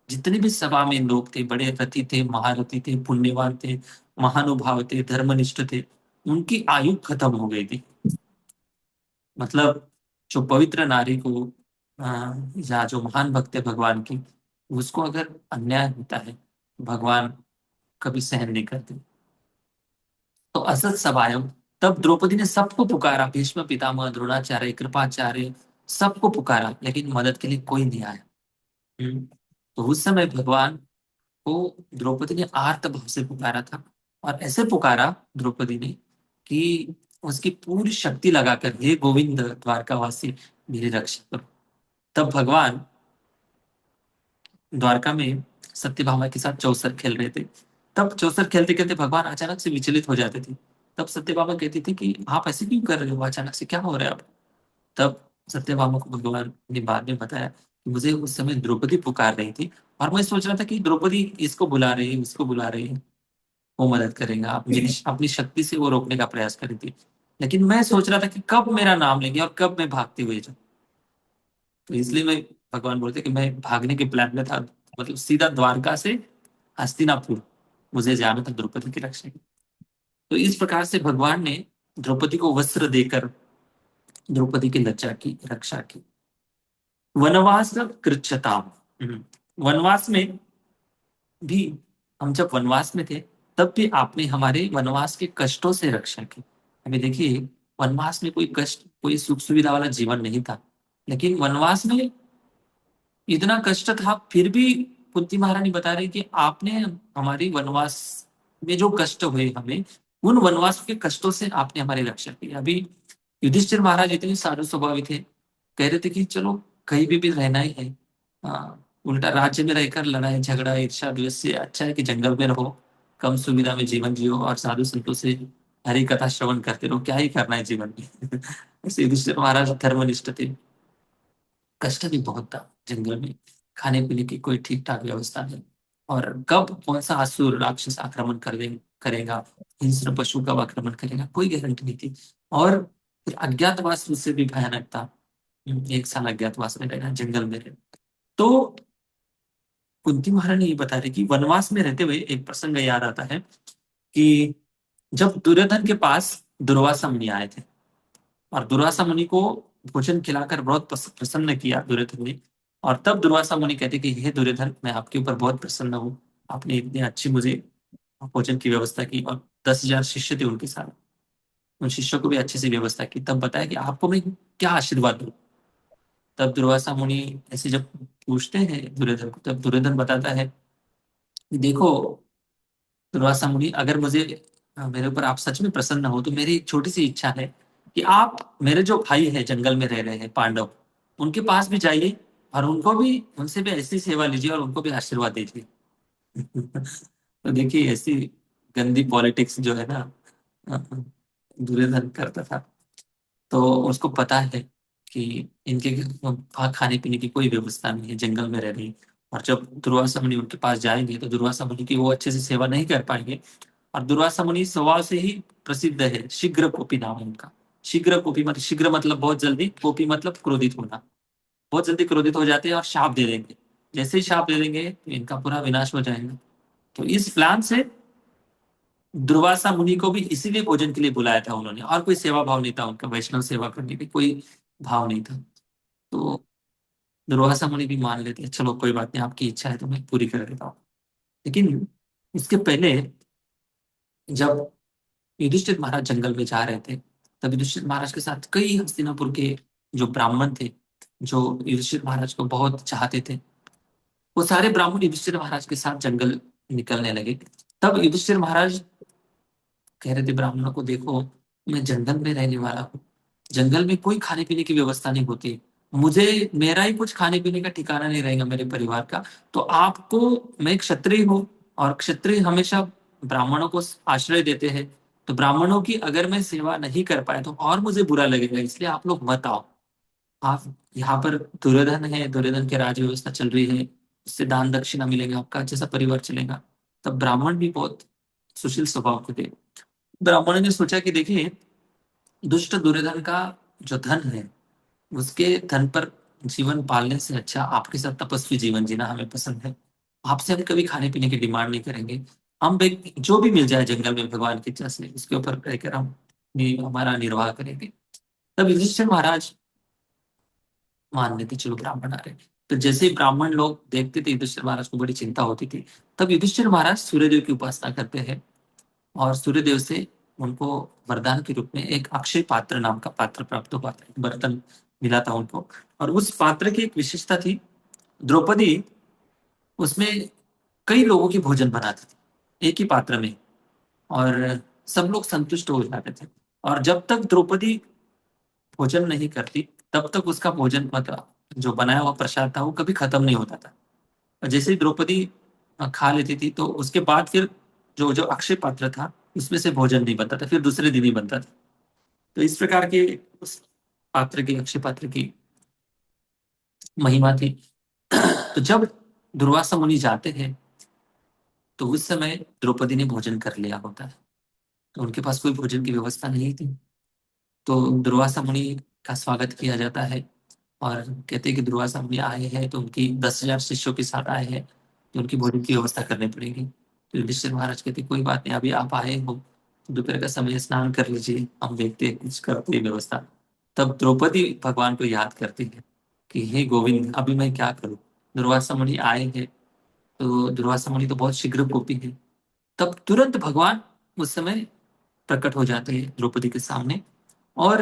जितने भी सभा में लोग थे, बड़े रथी थे, महारथी थे, पुण्यवान थे, महानुभाव थे, धर्मनिष्ठ थे, उनकी आयु खत्म हो गई थी। मतलब जो पवित्र नारी को या जो महान भक्त है भगवान की, उसको अगर अन्याय होता है, भगवान कभी सहन नहीं करते। तो असत सभायम, तब द्रौपदी ने सबको पुकारा, भीष्म पितामह, द्रोणाचार्य, कृपाचार्य, सबको पुकारा, लेकिन मदद के लिए कोई नहीं आया। तो उस समय भगवान को द्रौपदी ने आर्त भाव से पुकारा था, और ऐसे पुकारा द्रौपदी ने कि उसकी पूरी शक्ति लगाकर, हे गोविंद द्वारकावासी मेरी रक्षा करो। तब भगवान द्वारका में सत्यभामा के साथ चौसर खेल रहे थे। तब चौसर खेलते खेलते भगवान अचानक से विचलित हो जाते थे। तब सत्यभामा कहती थी कि आप ऐसे क्यों कर रहे हो, अचानक से क्या हो रहा है आप। तब सत्यभामा को भगवान ने बाद में बताया कि मुझे उस समय द्रौपदी पुकार रही थी, और मैं सोच रहा था कि द्रौपदी इसको बुला रही है, उसको बुला रही है, वो मदद करेगा, अपनी शक्ति से वो रोकने का प्रयास करी थी। लेकिन मैं सोच रहा था कि कब मेरा नाम लेंगे और कब मैं भागते हुए जाऊं। तो इसलिए मैं, भगवान बोलते कि मैं भागने के प्लान में था, मतलब सीधा द्वारका से हस्तिनापुर मुझे जाना था द्रौपदी की रक्षा की। तो इस प्रकार से भगवान ने द्रौपदी को वस्त्र देकर द्रौपदी की लज्जा की रक्षा की। वनवास कृच्छताम। वनवास में भी, हम जब वनवास में थे तब भी आपने हमारे वनवास के कष्टों से रक्षा की। हमें देखिए, वनवास में कोई कष्ट, कोई सुख सुविधा वाला जीवन नहीं था, लेकिन वनवास में इतना कष्ट था, फिर भी कुंती महारानी बता रही कि आपने हमारी वनवास में जो कष्ट हुए हमें, उन वनवास के कष्टों से आपने हमारी रक्षा की। अभी युधिष्ठिर महाराज इतने साधु स्वभावी थे, कह रहे थे कि चलो कहीं भी रहना ही है, उल्टा राज्य में रहकर लड़ाई झगड़ा ईर्ष्या द्वेष से अच्छा है कि जंगल में रहो, कम सुविधा में जीवन जियो, और साधु संतों से हरि कथा श्रवण करते रहो, क्या ही करना है जीवन में। ऐसे युधिष्ठिर महाराज धर्मनिष्ठ थे। कष्ट भी बहुत था जंगल में, खाने पीने की कोई ठीक ठाक व्यवस्था नहीं, और कब कौन सा असुर राक्षस आक्रमण करेगा, हिंस्र पशु कब आक्रमण करेगा, कोई गारंटी नहीं थी। और फिर अज्ञातवास उससे भी भयानक था। 1 साल अज्ञातवास में रहना, जंगल में रहना। तो कुंती महारानी ये बता रही कि वनवास में रहते हुए एक प्रसंग याद आता है कि जब दुर्योधन के पास दुर्वासा मुनि आए थे, और दुर्वासा मुनि को भोजन खिलाकर बहुत प्रसन्न किया दुर्योधन ने। और तब दुर्वासा मुनि कहते कि हे दुर्योधन, मैं आपके ऊपर बहुत प्रसन्न हूँ, आपने इतनी अच्छी मुझे भोजन की व्यवस्था की, और 10,000 शिष्य थे उनके साथ, उन शिष्यों को भी अच्छे से व्यवस्था की। तब बताया कि आपको मैं क्या आशीर्वाद दूं। तब दुर्वासा मुनि ऐसे जब पूछते हैं दुर्योधन को, तब दुर्योधन बताता है कि देखो दुर्वासा मुनि, अगर मेरे ऊपर आप सच में प्रसन्न हो, तो मेरी एक छोटी सी इच्छा है कि आप मेरे जो भाई है जंगल में रह रहे हैं पांडव, उनके पास भी जाइए, और उनसे भी ऐसी सेवा लीजिए, और उनको भी आशीर्वाद दीजिए। तो देखिए, ऐसी गंदी पॉलिटिक्स जो है ना, दुर्योधन करता था। तो उसको पता है कि इनके वहाँ खाने पीने की कोई व्यवस्था नहीं है, जंगल में रह रही है। और जब दुर्वासा मुनि उनके पास जाएंगे तो दुर्वासा मुनि की वो अच्छे से सेवा नहीं कर पाएंगे। और दुर्वासा मुनि स्वभाव से ही प्रसिद्ध है, शीघ्र कोपी नाम है उनका। शीघ्र कोपी मतलब, शीघ्र मतलब बहुत जल्दी, कोपी मतलब क्रोधित होना, बहुत जल्दी क्रोधित हो जाते हैं और शाप दे देंगे। जैसे ही शाप दे देंगे तो इनका पूरा विनाश हो जाएगा। तो इस प्लान से दुर्वासा मुनि को भी इसीलिए भोजन के लिए बुलाया था उन्होंने, और कोई सेवा भाव नहीं था उनका, वैष्णव सेवा करने की कोई भाव नहीं था। तो दुर्वासा मुनि भी मान लेते हैं, चलो कोई बात नहीं, आपकी इच्छा है तो मैं पूरी कर देता हूँ। लेकिन इसके पहले जब युधिष्ठिर महाराज जंगल में जा रहे थे, तब युधिष्ठिर महाराज के साथ कई हस्तिनापुर के जो ब्राह्मण थे, जो युधिष्ठिर महाराज को बहुत चाहते थे, वो सारे ब्राह्मण युधिष्ठिर महाराज के साथ जंगल निकलने लगे। तब युधिष्ठिर महाराज कह रहे थे ब्राह्मणों को, देखो मैं जंगल में रहने वाला हूँ, जंगल में कोई खाने पीने की व्यवस्था नहीं होती, मुझे मेरा ही कुछ खाने पीने का ठिकाना नहीं रहेगा मेरे परिवार का। तो आपको, मैं एक क्षत्रिय हूँ और क्षत्रिय हमेशा ब्राह्मणों को आश्रय देते हैं, तो ब्राह्मणों की अगर मैं सेवा नहीं कर पाया तो और मुझे बुरा लगेगा, इसलिए आप लोग मत आओ। आप यहाँ पर, दुर्योधन है, दुर्योधन की राज व्यवस्था चल रही है, उससे दान दक्षिणा मिलेगा, आपका अच्छा सा परिवार चलेगा। तब ब्राह्मण भी बहुत सुशील स्वभाव के थे। ब्राह्मणों ने सोचा कि देखिए, दुष्ट दुर्योधन का जो धन है, उसके धन पर जीवन पालने से अच्छा आपके साथ तपस्वी जीवन जीना हमें पसंद है। आपसे हम कभी खाने पीने की डिमांड नहीं करेंगे, हम जो भी मिल जाए जंगल में भगवान की इच्छा से उसके ऊपर रहकर हम हमारा निर्वाह करेंगे। तब युधिष्ठिर महाराज मान लेते, चलो ब्राह्मण आ रहे। तो जैसे ही ब्राह्मण लोग देखते थे युधिष्ठिर महाराज को बड़ी चिंता होती थी। तब युधिष्ठिर महाराज सूर्यदेव की उपासना करते हैं और सूर्यदेव से उनको वरदान के रूप में एक अक्षय पात्र नाम का पात्र प्राप्त हुआ था, बर्तन मिला था उनको। और उस पात्र की एक विशेषता थी, द्रौपदी उसमें कई लोगों की भोजन बनाती थी एक ही पात्र में, और सब लोग संतुष्ट हो जाते थे। और जब तक द्रौपदी भोजन नहीं करती तब तक उसका भोजन, मतलब जो बनाया हुआ प्रसाद था, वो कभी खत्म नहीं होता था। और जैसे ही द्रौपदी खा लेती थी तो उसके बाद फिर जो जो अक्षय पात्र था उसमें से भोजन नहीं बनता था, फिर दूसरे दिन ही बनता था। तो इस प्रकार के उस पात्र की, अक्षय पात्र की महिमा थी। तो जब दुर्वासा मुनि जाते हैं तो उस समय द्रौपदी ने भोजन कर लिया होता है, तो उनके पास कोई भोजन की व्यवस्था नहीं थी। तो दुर्वासा मुनि का स्वागत किया जाता है और कहते हैं कि दुर्वासा मुनि आए हैं तो उनकी 10,000 शिष्यों के साथ आए हैं, तो उनकी भोजन की व्यवस्था करनी पड़ेगी। तो युधिष्ठिर महाराज कहते कोई बात नहीं, अभी आप आए हो तो दोपहर का समय स्नान कर लीजिए, हम देखते हैं कुछ करते हैं व्यवस्था। तब द्रौपदी भगवान को याद करती है कि हे गोविंद, अभी मैं क्या करूं, दुर्वासा मुनि आए हैं। तो दुर्वासा मुनि तो बहुत शीघ्र कोपी है। तब तुरंत भगवान उस समय प्रकट हो जाते हैं द्रौपदी के सामने और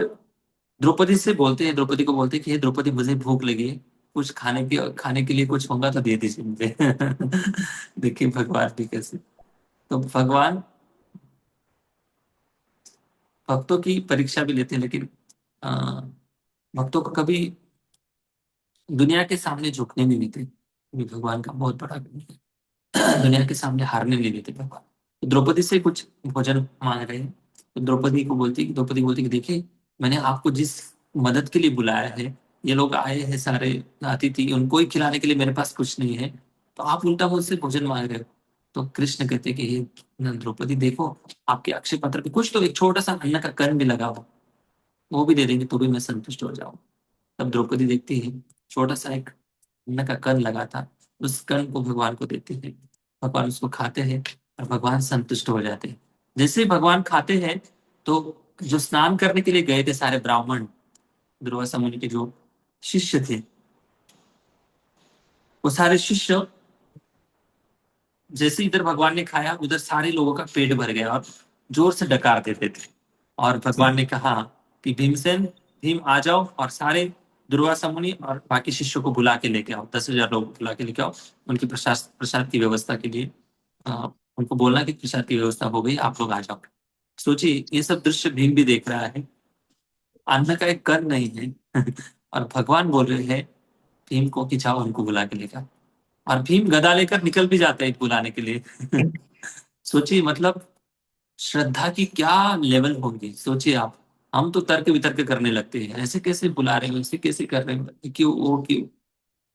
द्रौपदी से बोलते हैं, द्रौपदी को बोलते हैं कि हे द्रौपदी, मुझे भूख लगी है, कुछ खाने के लिए कुछ होगा तो दे दीजिए मुझे। देखिए भगवान भी कैसे, तो भगवान भक्तों की परीक्षा भी लेते हैं, लेकिन अ, भक्तों को कभी दुनिया के सामने झुकने नहीं देते, ये भगवान का बहुत बड़ा गुण है। दुनिया के सामने हारने नहीं देते भगवान। तो द्रौपदी से कुछ भोजन मांग रहे हैं, तो द्रौपदी बोलती कि देखिए, मैंने आपको जिस मदद के लिए बुलाया है, ये लोग आए हैं सारे अतिथि, उनको ही खिलाने के लिए मेरे पास कुछ नहीं है, तो आप उल्टा मुझसे भोजन मांग रहे हो। तो कृष्ण कहते हैं कि ये द्रौपदी देखो, आपके अक्षय पात्र पे कुछ तो एक छोटा सा अन्न का कण भी लगा हो, वो भी दे देंगे तो भी मैं संतुष्ट हो जाऊं। तब द्रौपदी देखती है, छोटा सा एक अन्न का कण लगा था, उस कण को भगवान को देते हैं, भगवान उसको खाते हैं और भगवान संतुष्ट हो जाते हैं। जैसे ही भगवान खाते हैं तो जो स्नान करने के लिए गए थे सारे ब्राह्मण, दुर्वासा मुनि के जो शिष्य थे, वो सारे शिष्य जैसे इधर भगवान ने खाया उधर सारे लोगों का पेट भर गया और जोर से डकार देते थे। और भगवान ने कहा कि भीमसेन, भीम आ जाओ और सारे दुर्वासा मुनि और बाकी शिष्यों को बुला के लेके आओ, 10,000 लोग बुला के लेके आओ, उनकी प्रसाद प्रसाद की व्यवस्था के लिए अ, उनको बोलना कि प्रसाद की व्यवस्था हो गई, आप लोग आ जाओ। सोचिए, ये सब दृश्य भीम भी देख रहा है, अन्न का एक कण नहीं है। और भगवान बोल रहे हैं भीम को कि जाओ उनको बुला के लेकर, और भीम गदा लेकर निकल भी जाता है बुलाने के लिए। सोचिए, मतलब श्रद्धा की क्या लेवल होगी, सोचिए आप। हम तो तर्क वितर्क करने लगते हैं, ऐसे कैसे बुला रहे हो, ऐसे कैसे कर रहे हो, क्यों वो क्यों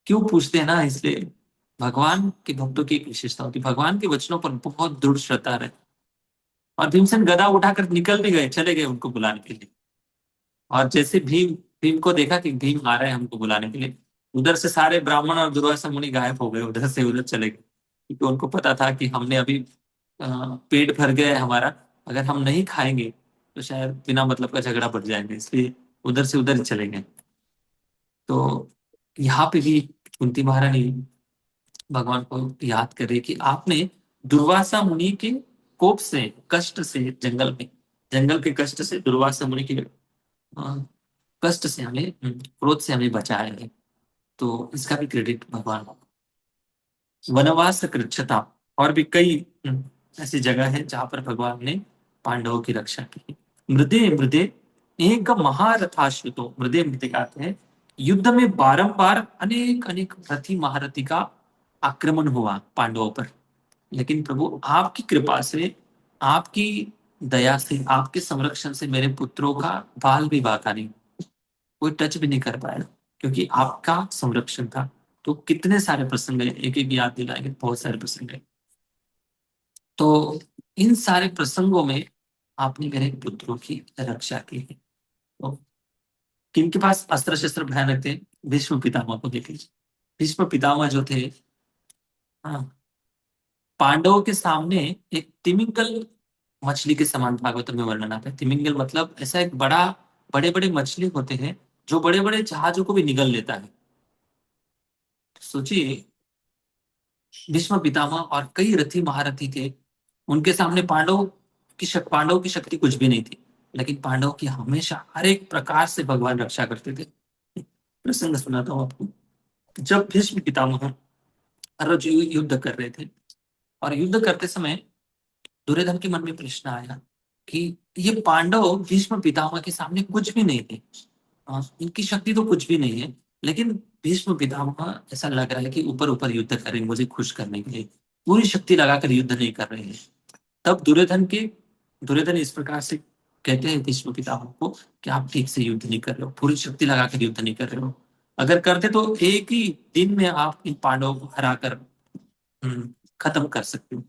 क्यों पूछते हैं ना। इसलिए भगवान के भक्तों की एक विशेषता होती है, भगवान के वचनों पर बहुत दृढ़ श्रद्धा रहे। और भीमसेन गदा उठाकर निकल भी गए, चले गए उनको बुलाने के लिए। और जैसे भीम भीम को देखा कि भीम आ रहे हैं हमको बुलाने के लिए, उधर से सारे ब्राह्मण और दुर्वासा मुनि गायब हो गए, उधर से उधर चले गए, क्योंकि उनको पता था कि हमने अभी पेट भर गया है हमारा, अगर हम नहीं खाएंगे तो शायद बिना मतलब का झगड़ा बढ़ जाएंगे, इसलिए उधर से उधर ही चले गए। तो यहाँ पे भी कुंती महारानी भगवान को याद करे कि आपने दुर्वासा मुनि के कोप से, कष्ट से, जंगल के कष्ट से, दुर्वासा मुनि के अ, कष्ट से हमें, क्रोध से हमें बचाया है। तो इसका भी क्रेडिट भगवान को। वनवास कृच्छता, और भी कई ऐसी जगह है जहां पर भगवान ने पांडवों की रक्षा की। मृदे मृदे एक महारथाश्रितो, मृदे मृदे कहते हैं युद्ध में बारंबार अनेक अनेक रथी महारथी का आक्रमण हुआ पांडवों पर, लेकिन प्रभु आपकी कृपा से, आपकी दया से, आपके संरक्षण से मेरे पुत्रों का बाल भी बाका नहीं, कोई टच भी नहीं कर पाया, क्योंकि आपका संरक्षण था। तो कितने सारे प्रसंग है, एक एक याद दिलाएंगे, बहुत सारे प्रसंग है। तो इन सारे प्रसंगों में आपने मेरे पुत्रों की रक्षा की है। तो किनके पास अस्त्र शस्त्र भयानक थे? भीष्म पितामह को देख लीजिए। भीष्म पितामह जो थे, हाँ, पांडवों के सामने एक तिमिंगल मछली के समान भागवतम में वर्णन आता है। तिमिंगल मतलब ऐसा एक बड़ा, बड़े बड़े मछली होते हैं जो बड़े बड़े जहाजों को भी निगल लेता है। सोचिए, भीष्म पितामह और कई रथी महारथी थे, उनके सामने पांडवों की शक्ति कुछ भी नहीं थी, लेकिन पांडवों की हमेशा हर एक प्रकार से भगवान रक्षा करते थे। प्रसंग सुनाता हूँ आपको। जब भीष्म पितामह अर्जुन युद्ध कर रहे थे, और युद्ध करते समय दुर्योधन के मन में प्रश्न आया कि ये पांडव भीष्म पितामह के सामने कुछ भी नहीं थे, इनकी शक्ति तो कुछ भी नहीं है, लेकिन भीष्म पितामह ऐसा लग रहा है कि ऊपर ऊपर युद्ध कर रहे हैं मुझे खुश करने के लिए, पूरी शक्ति लगाकर युद्ध नहीं कर रहे हैं। तब दुर्योधन इस प्रकार से कहते हैं भीष्म पितामह को कि आप ठीक से युद्ध नहीं कर रहे हो, पूरी शक्ति लगाकर युद्ध नहीं कर रहे हो। अगर करते तो एक ही दिन में आप इन पांडवों को हराकर खत्म कर सकते हो।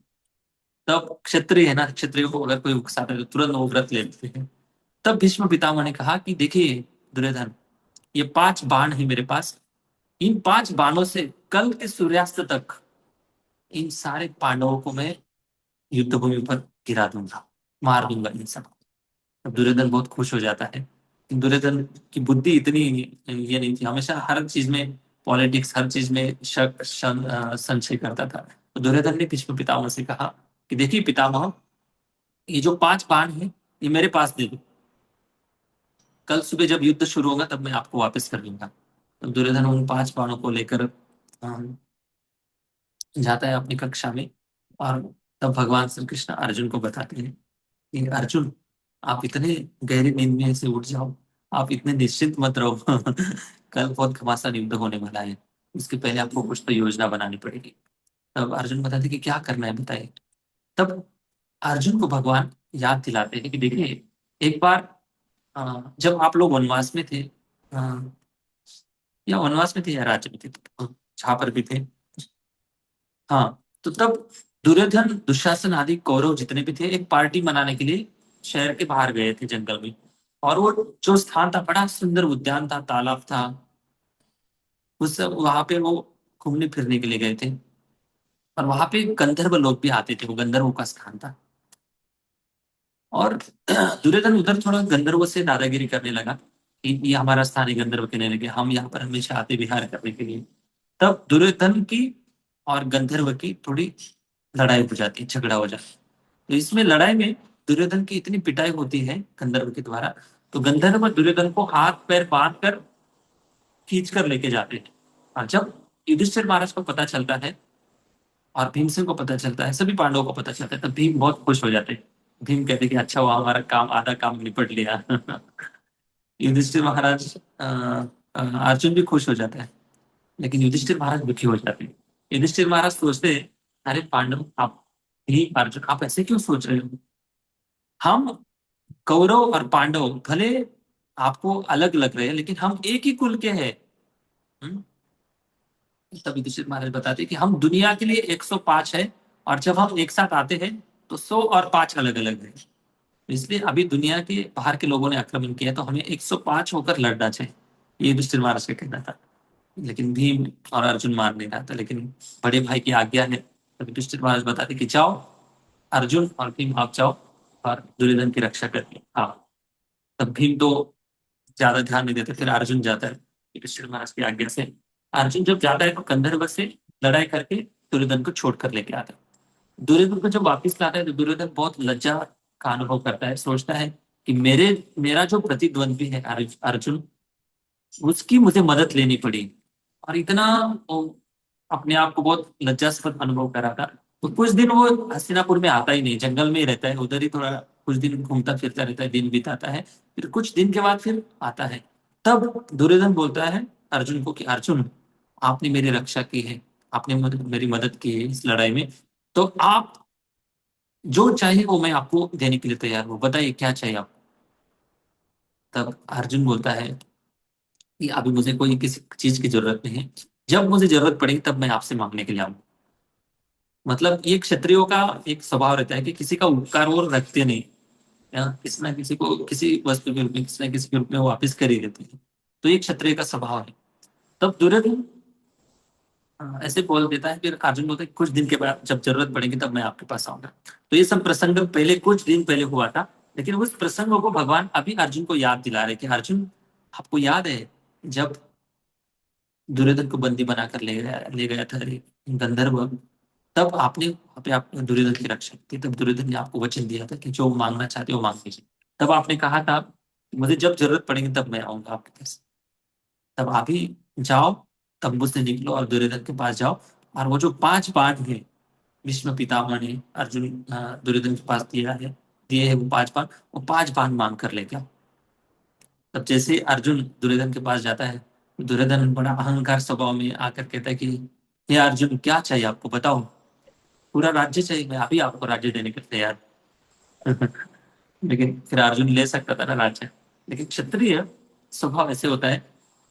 तब क्षत्रिय है ना, क्षत्रियो को अगर कोई उकसाता है तो तुरंत वो व्रत ले लेते हैं। तब भीष्म पितामह ने कहा कि देखिए दुर्योधन, ये 5 बाण है मेरे पास, इन 5 बाणों से कल के सूर्यास्त तक इन सारे पांडवों को मैं युद्ध भूमि पर गिरा दूंगा, मार दूंगा इन सब। अब दुर्योधन बहुत खुश हो जाता है। दुर्योधन की बुद्धि इतनी ये नहीं थी, हमेशा हर चीज में पॉलिटिक्स, हर चीज में संशय करता था। तो दुर्योधन ने भीष्म पितामह से कहा कि देखिए पितामह, ये जो 5 बाण है ये मेरे पास दे दो, कल सुबह जब युद्ध शुरू होगा तब मैं आपको वापस कर लूंगा। तब दुर्योधन उन 5 बाणों को लेकर जाता है अपनी कक्षा में, और तब भगवान श्री कृष्ण अर्जुन को बताते हैं कि अर्जुन, आप इतने गहरी नींद में से उठ जाओ, आप इतने निश्चिंत मत रहो कल बहुत घमासान युद्ध होने वाला है, इसके पहले आपको कुछ तो योजना बनानी पड़ेगी। तब अर्जुन बताते कि क्या करना है बताइए। तब अर्जुन को भगवान याद दिलाते हैं कि देखिए एक बार जब आप लोग वनवास में थे, या वनवास में थे या राज्य में थे, जहां पर भी थे, हाँ, तो तब दुर्योधन दुशासन आदि कौरव जितने भी थे एक पार्टी मनाने के लिए शहर के बाहर गए थे जंगल में। और वो जो स्थान था बड़ा सुंदर उद्यान था, तालाब था, उस वहां पे वो घूमने फिरने के लिए गए थे। और वहां पे गंधर्व लोग भी आते थे, वो गंधर्वों का स्थान था। और दुर्योधन उधर थोड़ा गंधर्वों से दादागिरी करने लगा कि ये हमारा स्थान है, गंधर्व कहने लगे हम यहाँ पर हमेशा आते विहार करने के लिए। तब दुर्योधन की और गंधर्व की थोड़ी लड़ाई हो जाती है, झगड़ा हो जाता है। तो इसमें लड़ाई में दुर्योधन की इतनी पिटाई होती है गंधर्व के द्वारा, तो गंधर्व दुर्योधन को हाथ पैर बांध कर खींच कर लेके जाते हैं। और जब युधिष्ठिर महाराज को पता चलता है और भीमसेन को पता चलता है, सभी पांडवों को पता चलता है, तब भीम बहुत खुश हो जाते हैं। भीम कहते हैं कि अच्छा हुआ हमारा काम, आधा काम निपट लिया युधिष्ठिर महाराज, अर्जुन भी खुश हो जाता है, लेकिन युधिष्ठिर महाराज दुखी हो जाते हैं। युधिष्ठिर महाराज सोचते हैं अरे पांडव, आप ही अर्जुन, आप ऐसे क्यों सोच रहे हो? हम कौरव और पांडव भले आपको अलग लग रहे हैं, लेकिन हम एक ही कुल के हैं। हम्म? तब युधिष्ठिर महाराज बताते हैं कि हम दुनिया के लिए 105 है, और जब हम एक साथ आते हैं तो 100 और 5 अलग अलग है। इसलिए अभी दुनिया के बाहर के लोगों ने आक्रमण किया तो हमें 105 होकर लड़ना चाहिए, ये युधिष्ठिर महाराज का कहना था। लेकिन भीम और अर्जुन मान नहीं रहा था, लेकिन बड़े भाई की आज्ञा है, तब युधिष्ठिर महाराज बताते कि जाओ अर्जुन और भीम, आप जाओ और दुर्योधन की रक्षा करके आओ। तब भीम तो ज्यादा ध्यान नहीं देते, फिर अर्जुन जाता है युधिष्ठिर महाराज की आज्ञा से। अर्जुन जब जाता है तो गंधर्व से लड़ाई करके दुर्योधन को छोड़ कर लेके आता है। दुर्योधन को जब वापिस लाता है तो दुर्योधन बहुत लज्जा का अनुभव करता है, सोचता है कि मेरा जो प्रतिद्वंद्वी है अर्जुन, उसकी मुझे मदद लेनी पड़ी। और इतना वो अपने आप को बहुत लज्जास्पद अनुभव कर रहा था। तो कुछ दिन वो हस्तिनापुर में आता ही नहीं, जंगल में ही रहता है, उधर ही थोड़ा कुछ दिन घूमता फिरता रहता है, दिन बिताता है। फिर कुछ दिन के बाद फिर आता है। तब दुर्योधन बोलता है अर्जुन को कि अर्जुन, आपने मेरी रक्षा की है, आपने मेरी मदद की है इस लड़ाई में, तो आप जो चाहिए वो मैं आपको देने के लिए तैयार हूँ, बताइए क्या चाहिए आपको। तब अर्जुन बोलता है कि अभी मुझे कोई किसी चीज की जरूरत नहीं है, जब मुझे जरूरत पड़ेगी तब मैं आपसे मांगने के लिए आऊंगा। मतलब ये क्षत्रियों का एक स्वभाव रहता है कि किसी का उपकार वो रखते नहीं, या किसी ना किसी को किसी वस्तु के रूप में, किसी ना किसी के रूप में वो वापिस कर ही देते हैं। तो ये क्षत्रिय का स्वभाव है। तब दुर्योधन ऐसे बोल देता है, फिर अर्जुन बोलता है कुछ दिन के बाद जब जरूरत पड़ेगी तब मैं आपके पास आऊंगा। तो ये सब प्रसंग पहले कुछ दिन पहले हुआ था, लेकिन उस प्रसंग को भगवान अभी अर्जुन को याद दिला रहे कि अर्जुन, आपको याद है जब दुर्योधन को बंदी बनाकर ले गया था रे गंधर्व, तब आपने वहाँ पे आप दुर्योधन की रक्षा की, तब दुर्योधन ने आपको वचन दिया था कि जो मांगना चाहते हो मांग लीजिए। तब आपने कहा था मुझे जब जरूरत पड़ेगी तब मैं आऊंगा आपके पास। तब अभी जाओ, तंबू से निकलो और दुर्योधन के पास जाओ, और वो जो 5 बाण है भीष्म पितामह ने अर्जुन दुर्योधन के पास दिए है वो 5 बाण, वो 5 बाण मांग कर लेके आओ। तब जैसे अर्जुन दुर्योधन के पास जाता है, दुर्योधन बड़ा अहंकार स्वभाव में आकर कहता है कि हे अर्जुन, क्या चाहिए आपको, बताओ। पूरा राज्य चाहिए, मैं अभी आपको राज्य देने के लिए तैयार हूं। लेकिन फिर अर्जुन ले सकता था ना राज्य, लेकिन क्षत्रिय स्वभाव ऐसे होता है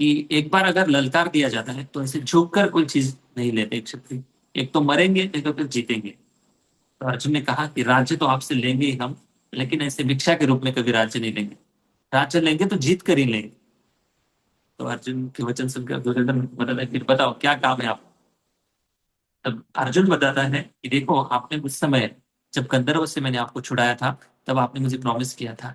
कि एक बार अगर ललकार दिया जाता है तो ऐसे झुक कर कोई चीज नहीं लेते क्षत्रिय। एक तो मरेंगे, नहीं तो फिर जीतेंगे। तो अर्जुन ने कहा कि राज्य तो आपसे लेंगे ही हम, लेकिन ऐसे भिक्षा के रूप में कभी राज्य नहीं लेंगे, राज्य लेंगे तो जीत कर ही लेंगे। तो अर्जुन के वचन सुनकर दुर्योधन बताता है फिर बताओ क्या काम है आपको। तब अर्जुन बताता है कि देखो, आपने उस समय जब गंधर्व से मैंने आपको छुड़ाया था, तब आपने मुझे प्रॉमिस किया था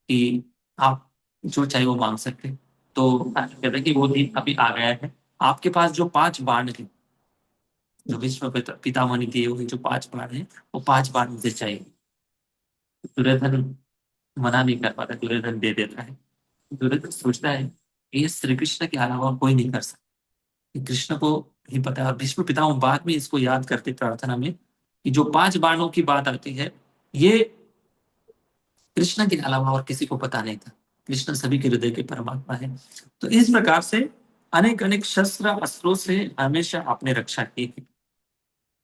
कि आप जो चाहे वो मांग सकते। तो अर्जुन कहता है कि वो दिन अभी आ गया है। आपके पास जो 5 बाण है, जो भीष्म पितामह ने दिए हुए जो 5 बाण है, वो 5 बाण मुझे चाहिए। दुर्योधन मना नहीं कर पाता, दुर्योधन दे देता है। दुर्योधन सोचता है कि ये श्री कृष्ण के अलावा कोई नहीं कर सकता, ये कृष्ण को ही पता है। और भीष्म पितामह बाद में इसको याद करते प्रार्थना में कि जो 5 बाणों की बात आती है, ये कृष्ण के अलावा और किसी को पता नहीं था। कृष्ण सभी के हृदय के परमात्मा है। तो इस प्रकार से अनेक अनेक शस्त्र अस्त्रों से हमेशा आपने रक्षा की है।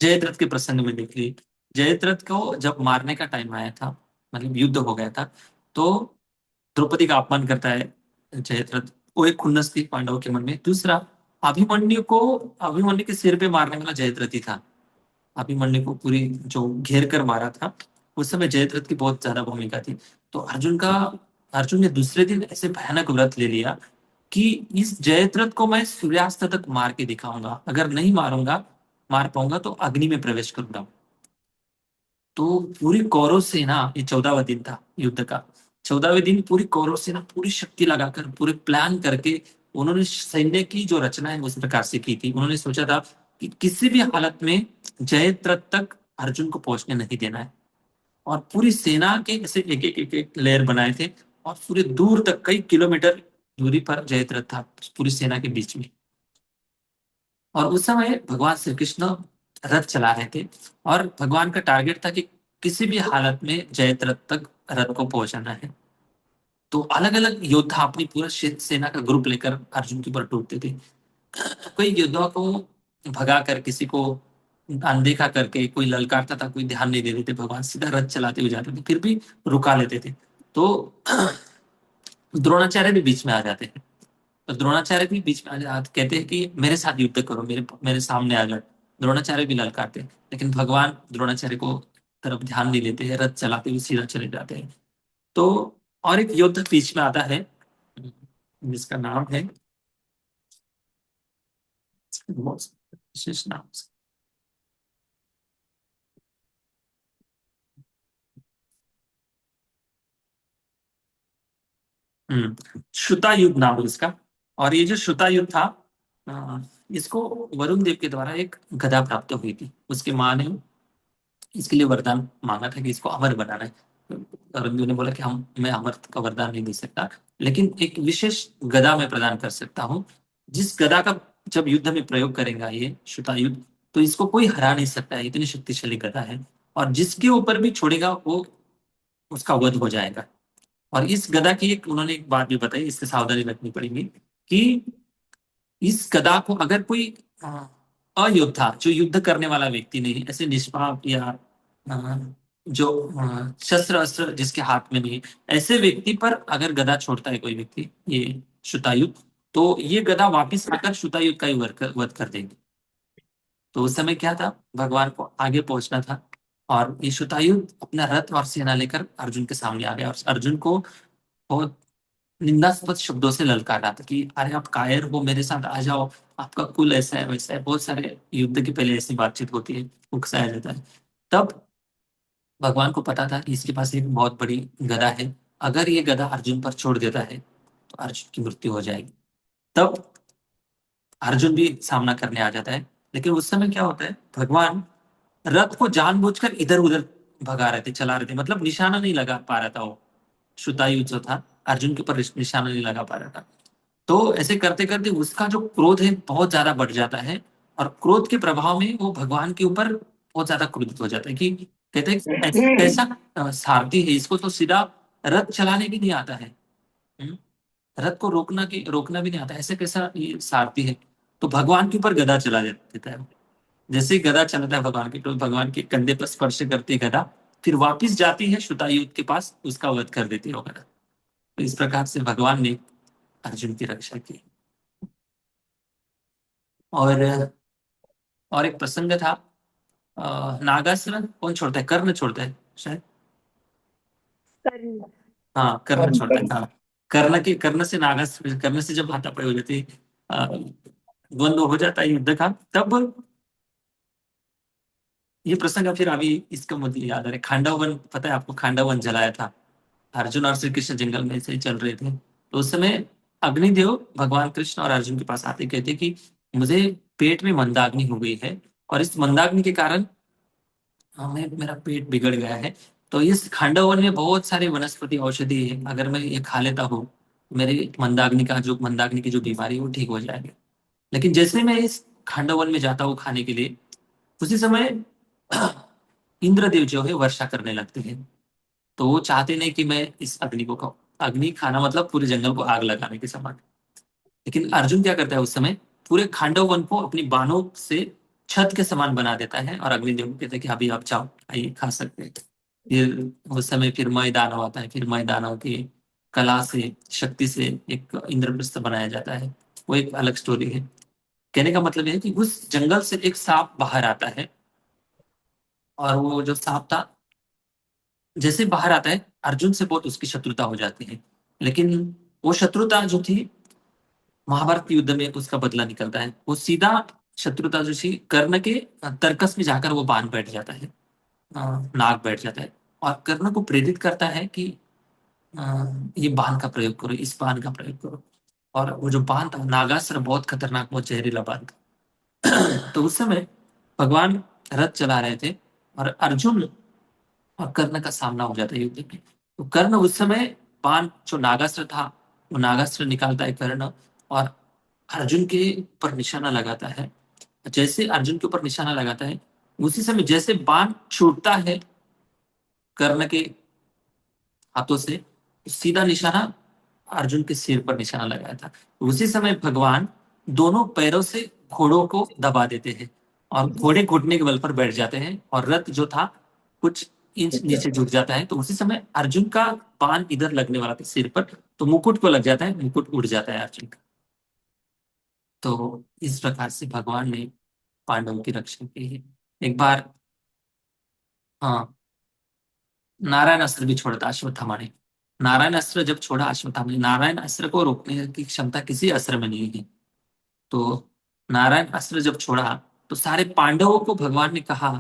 जयद्रथ के प्रसंग में देख ली, जयद्रथ को जब मारने का टाइम आया था, मतलब युद्ध हो गया था, तो द्रौपदी का अपमान करता है जयद्रथ। वो एक खुन्नस थी पांडवों के मन में। दूसरा, अभिमन्यु को, अभिमन्यु के सिर पे मारने वाला जयद्रथ ही था। अभिमन्यु को पूरी जो घेर कर मारा था, उस समय जयद्रथ की बहुत ज्यादा भूमिका थी। तो अर्जुन ने दूसरे दिन ऐसे भयानक व्रत ले लिया कि इस जयद्रथ को मैं सूर्यास्त तक मार के दिखाऊंगा, अगर नहीं मार पाऊंगा तो अग्नि में प्रवेश करूंगा। तो पूरी कौरव सेना, ये 14वां दिन था युद्ध का, 14वें दिन पूरी कौरव सेना पूरी शक्ति लगाकर पूरे प्लान करके उन्होंने सैन्य की जो रचना है उस प्रकार से की थी। उन्होंने सोचा था कि किसी भी हालत में जयद्रथ तक अर्जुन को पहुंचने नहीं देना है। और पूरी सेना के ऐसे एक लेयर बनाए थे, और पूरे दूर तक कई किलोमीटर दूरी पर जयद्रथ था पूरी सेना के बीच में। और उस समय भगवान श्री कृष्ण रथ चला रहे थे, और भगवान का टारगेट था कि किसी भी हालत में जयद्रथ तक रथ को पहुंचाना है। तो अलग अलग योद्धा अपनी पूरा सेना का ग्रुप लेकर अर्जुन के ऊपर टूटते थे। कोई योद्धा को भगा कर, किसी को अनदेखा करके, कोई ललकारता था, कोई ध्यान नहीं देते थे, भगवान सीधा रथ चलाते हुए जाते थे, फिर भी रुका लेते थे। तो द्रोणाचार्य भी बीच में आ जाते हैं। तो द्रोणाचार्य भी बीच में आ जाते, कहते हैं कि मेरे साथ युद्ध करो, मेरे मेरे सामने आ जाओ। द्रोणाचार्य भी ललकारते हैं, लेकिन भगवान द्रोणाचार्य को तरफ ध्यान नहीं देते हैं, रथ चलाते हुए सीधा चले जाते हैं। तो और एक योद्धा बीच में आता है जिसका नाम है, विशेष नाम से, श्रुतायुध नाम है इसका। और ये जो श्रुतायुध था, अ, इसको वरुण देव के द्वारा एक गदा प्राप्त हुई थी। उसकी माँ ने इसके लिए वरदान मांगा था कि इसको अमर बनाना है। वरुण देव ने बोला कि हम मैं अमर का वरदान नहीं दे सकता, लेकिन एक विशेष गदा मैं प्रदान कर सकता हूँ, जिस गदा का जब युद्ध में प्रयोग करेगा ये श्रुतायुध, तो इसको कोई हरा नहीं सकता है, इतनी शक्तिशाली गदा है। और जिसके ऊपर भी छोड़ेगा वो उसका वध हो जाएगा। और इस गदा की एक उन्होंने एक बात भी बताई, इससे सावधानी रखनी पड़ेगी कि इस गदा को अगर कोई अयोद्धा, जो युद्ध करने वाला व्यक्ति नहीं, ऐसे निष्पाप या जो शस्त्र अस्त्र जिसके हाथ में नहीं है, ऐसे व्यक्ति पर अगर गदा छोड़ता है कोई व्यक्ति, ये श्रुतायुध, तो ये गदा वापिस आकर श्रुतायुध का ही वध कर देंगे। तो उस समय क्या था, भगवान को आगे पहुंचना था, और ये श्रुतायुध अपना रथ और सेना लेकर अर्जुन के सामने आ गया और अर्जुन को बहुत निंदास्पद शब्दों से ललकारा था कि अरे आप कायर हो, मेरे साथ आ जाओ, आपका कुल ऐसा है वैसा है। बहुत सारे युद्ध के पहले ऐसी बातचीत होती है, उकसाया जाता है। तब भगवान को पता था कि इसके पास एक बहुत बड़ी गदा है, अगर ये गदा अर्जुन पर छोड़ देता है तो अर्जुन की मृत्यु हो जाएगी। तब अर्जुन भी सामना करने आ जाता है। लेकिन उस समय क्या होता है, भगवान रथ को जानबूझकर इधर उधर भगा रहे थे, चला रहे थे, मतलब निशाना नहीं लगा पा रहा था वो श्रुतायुध जो था, अर्जुन के ऊपर निशाना नहीं लगा पा रहा था। तो ऐसे करते करते उसका जो क्रोध है बहुत ज्यादा बढ़ जाता है, और क्रोध के प्रभाव में वो भगवान के ऊपर बहुत ज्यादा क्रोधित हो जाता है कि कहते हैं कैसा सारथी है, इसको तो सीधा रथ चलाने भी नहीं आता है। हम्म? रथ को रोकना भी नहीं आता, ऐसे कैसा ये सारथी है। तो भगवान के ऊपर गदा चला देता है। जैसे ही गदा चलता है भगवान के, तो भगवान के कंधे पर स्पर्श करती है गदा, फिर वापिस जाती है श्रुतायुध के पास, उसका वध कर देती है वो गदा। तो इस प्रकार से भगवान ने अर्जुन की रक्षा की। और एक प्रसंग था, नागासुर कौन छोड़ता है, कर्ण छोड़ता है शायद। कर्ण। हाँ, कर्ण छोड़ता है। हाँ, कर्ण से नागासुर, कर्ण से जब हाथापाई हो जाती है, द्वंद्व हो जाता है युद्ध का, तब ये प्रसंग फिर अभी इसका मुझे याद आ रहा है। खांडव वन, पता है आपको, खांडव वन जलाया था, अर्जुन और श्री कृष्ण जंगल में से चल रहे थे। तो उस समय अग्निदेव भगवान कृष्ण और अर्जुन के पास आते, कहते कि मुझे पेट में मंदाग्नि हो गई है, और इस मंदाग्नि के कारण मेरा पेट बिगड़ गया है। तो इस खांडव वन में बहुत सारे वनस्पति औषधि है, अगर मैं ये खा लेता हूँ, मेरे मंदाग्नि की जो बीमारी है वो ठीक हो जाएगी। लेकिन जैसे मैं इस खांडव वन में जाता हूँ खाने के लिए, उसी समय इंद्रदेव जो है वर्षा करने लगते हैं। तो वो चाहते नहीं कि मैं इस अग्नि को खाऊं। अग्नि खाना मतलब पूरे जंगल को आग लगाने के समान। लेकिन अर्जुन क्या करता है उस समय, पूरे खांडव वन को अपनी बाणों से छत के समान बना देता है, और अग्निदेव को कहता है कि अभी आप जाओ, आइए खा सकते हैं। फिर उस समय फिर मय दानव आता है, फिर मय दानव की कला से, शक्ति से एक इंद्रप्रस्थ बनाया जाता है। वो एक अलग स्टोरी है। कहने का मतलब है कि उस जंगल से एक सांप बाहर आता है, और वो जो सांप था जैसे बाहर आता है, अर्जुन से बहुत उसकी शत्रुता हो जाती है। लेकिन वो शत्रुता जो थी, महाभारत के युद्ध में उसका बदला निकलता है। वो सीधा शत्रुता जो थी कर्ण के तर्कस में जाकर वो बांध बैठ जाता है, नाग बैठ जाता है, और कर्ण को प्रेरित करता है कि ये बाण का प्रयोग करो, इस बाण का प्रयोग करो। और वो जो बाण था नागास्त्र, बहुत खतरनाक, बहुत जहरीला बाण था। तो उस समय भगवान रथ चला रहे थे, और अर्जुन और कर्ण का सामना हो जाता है युद्ध में। तो कर्ण उस समय बाण, जो नागास्त्र था, वो नागास्त्र निकालता है कर्ण, और अर्जुन के ऊपर निशाना लगाता है। जैसे अर्जुन के ऊपर निशाना लगाता है, उसी समय जैसे बाण छूटता है कर्ण के हाथों से, सीधा निशाना अर्जुन के सिर पर निशाना लगाया था। उसी समय भगवान दोनों पैरों से घोड़ों को दबा देते हैं, और घोड़े घुटने के बल पर बैठ जाते हैं, और रथ जो था कुछ इंच नीचे झुक जाता है। तो उसी समय अर्जुन का बाण इधर लगने वाला था सिर पर, तो मुकुट को लग जाता है, मुकुट उड़ जाता है अर्जुन का। तो इस प्रकार से भगवान ने पांडवों की रक्षा की है। एक बार, हाँ, नारायण अस्त्र भी छोड़ा था अश्वत्थामा ने। नारायण अस्त्र जब छोड़ा अश्वत्थामा ने, नारायण अस्त्र को रोकने की क्षमता किसी अस्त्र में नहीं है। तो नारायण अस्त्र जब छोड़ा, तो सारे पांडवों को भगवान ने कहा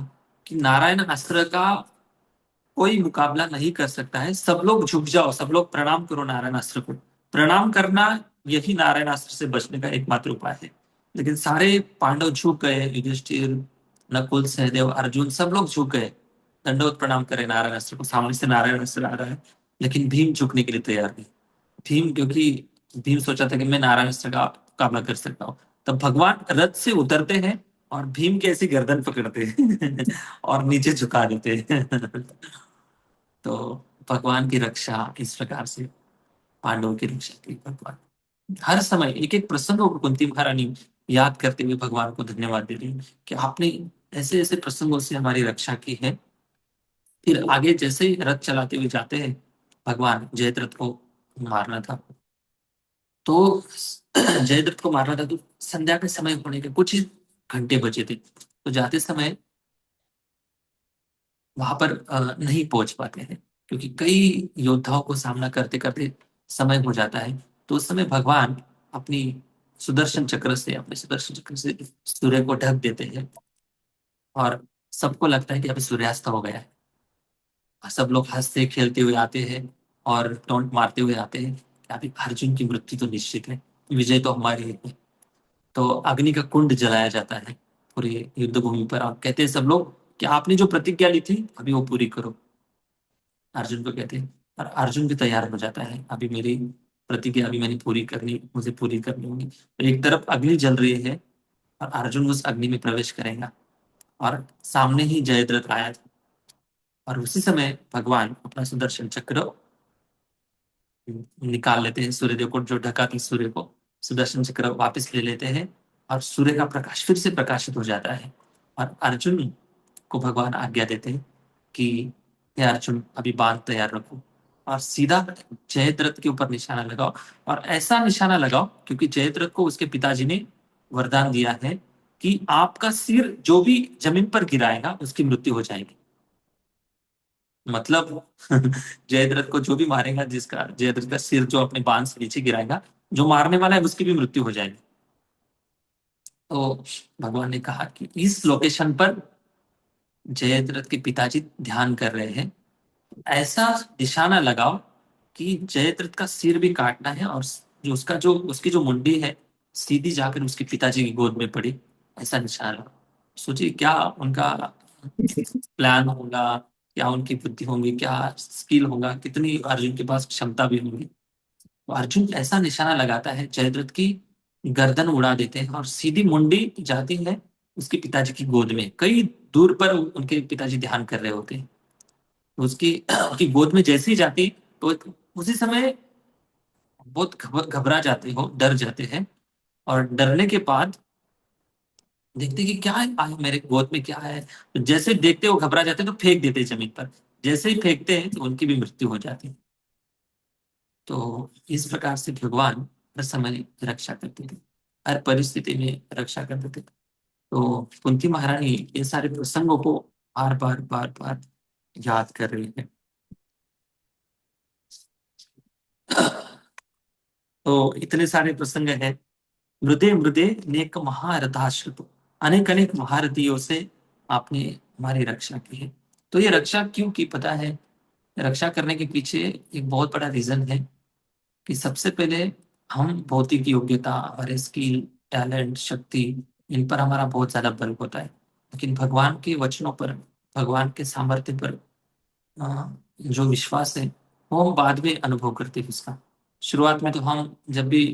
कि नारायण अस्त्र का कोई मुकाबला नहीं कर सकता है, सब लोग झुक जाओ, सब लोग प्रणाम करो नारायण अस्त्र को। प्रणाम करना यही नारायण अस्त्र से बचने का एकमात्र उपाय है। लेकिन सारे पांडव झुक गए, युधिष्ठिर, नकुल, सहदेव, अर्जुन, सब लोग झुक गए, दंडवत प्रणाम करे नारायण अस्त्र को। सामने से नारायण अस्त्र आ रहा है, लेकिन भीम झुकने के लिए तैयार नहीं। भीम, क्योंकि भीम सोचा था कि मैं नारायण अस्त्र का मुकाबला कर सकता हूँ। तब भगवान रथ से उतरते हैं, और भीम की ऐसी गर्दन पकड़ते और नीचे झुका देते। तो भगवान की रक्षा इस प्रकार से पांडवों की रक्षा की भगवान। हर समय एक एक प्रसंगों को कुंती महारानी याद करते हुए भगवान को धन्यवाद दे रही है कि आपने ऐसे ऐसे प्रसंगों से हमारी रक्षा की है। फिर आगे जैसे ही रथ चलाते हुए जाते हैं, भगवान जयद्रथ को मारना था। तो जयद्रथ को मारना था, तो संध्या के समय होने के कुछ ही घंटे बचे थे। तो जाते समय वहां पर नहीं पहुंच पाते हैं, क्योंकि कई योद्धाओं को सामना करते करते समय हो जाता है। तो उस समय भगवान अपनी अपने सुदर्शन चक्र से सूर्य को ढक देते हैं, और सबको लगता है कि अभी सूर्यास्त हो गया है। सब लोग हंसते खेलते हुए आते हैं और टोंट मारते हुए आते हैं कि अभी अर्जुन की मृत्यु तो निश्चित है, विजय तो हमारी है। तो अग्नि का कुंड जलाया जाता है पूरी युद्ध भूमि पर, और कहते हैं सब लोग कि आपने जो प्रतिज्ञा ली थी अभी वो पूरी करो। अर्जुन को कहते हैं, और अर्जुन भी तैयार हो जाता है, अभी मेरी प्रतिज्ञा अभी मैंने पूरी करनी, मुझे पूरी करनी होगी। तो एक तरफ अग्नि जल रही है और अर्जुन उस अग्नि में प्रवेश करेगा, और सामने ही जयद्रथ आया था। और उसी समय भगवान अपना सुदर्शन चक्र निकाल लेते हैं, सूर्यदेव को जो ढका था सूर्य को, सुदर्शन चक्र वापस ले लेते हैं, और सूर्य का प्रकाश फिर से प्रकाशित हो जाता है। और अर्जुन को भगवान आज्ञा देते हैं कि हे अर्जुन, अभी बाण तैयार रखो और सीधा जयद्रथ के ऊपर निशाना लगाओ। और ऐसा निशाना लगाओ क्योंकि जयद्रथ को उसके पिताजी ने वरदान दिया है कि आपका सिर जो भी जमीन पर गिराएगा उसकी मृत्यु हो जाएगी। मतलब जयद्रथ को जो भी मारेगा, जिसका जयद्रथ का सिर जो अपने बाण से नीचे गिराएगा, जो मारने वाला है उसकी भी मृत्यु हो जाएगी। तो भगवान ने कहा कि इस लोकेशन पर जयद्रथ के पिताजी ध्यान कर रहे हैं, ऐसा निशाना लगाओ कि जयद्रथ का सिर भी काटना है, और जो उसकी जो मुंडी है सीधी जाकर उसके पिताजी की गोद में पड़ी। ऐसा निशाना लगाओ। सोचिए क्या उनका प्लान होगा, क्या उनकी बुद्धि होगी, क्या स्किल होगा, कितनी अर्जुन के पास क्षमता भी होगी। तो अर्जुन ऐसा निशाना लगाता है, जयद्रथ की गर्दन उड़ा देते हैं और सीधी मुंडी जाती है उसके पिताजी की गोद में। कई दूर पर उनके पिताजी ध्यान कर रहे होते हैं। तो उसकी उसकी गोद में जैसे ही जाती, तो उसी समय बहुत घबरा जाते हो, डर जाते हैं, और डरने के बाद देखते कि क्या है, आए मेरे गोद में क्या है। तो जैसे देखते वो घबरा जाते हैं, तो फेंक देते हैं जमीन पर। जैसे ही फेंकते हैं तो उनकी भी मृत्यु हो जाती है। तो इस प्रकार से भगवान हर समय रक्षा करते थे, हर परिस्थिति में रक्षा करते थे। तो कुंती महारानी ये सारे प्रसंगों को बार बार याद कर रही है। तो इतने सारे प्रसंग हैं। मृदे मृदे नेक महारथाश्रित, अनेक अनेक महारथियों से आपने हमारी रक्षा की है। तो ये रक्षा क्यों की पता है? रक्षा करने के पीछे एक बहुत बड़ा रीजन है कि सबसे पहले हम भौतिक योग्यता, हमारे स्किल, टैलेंट, शक्ति, इन पर हमारा बहुत ज्यादा बल होता है। लेकिन भगवान के वचनों पर, भगवान के सामर्थ्य पर जो विश्वास है वो हम बाद में अनुभव करते हैं उसका। शुरुआत में तो हम जब भी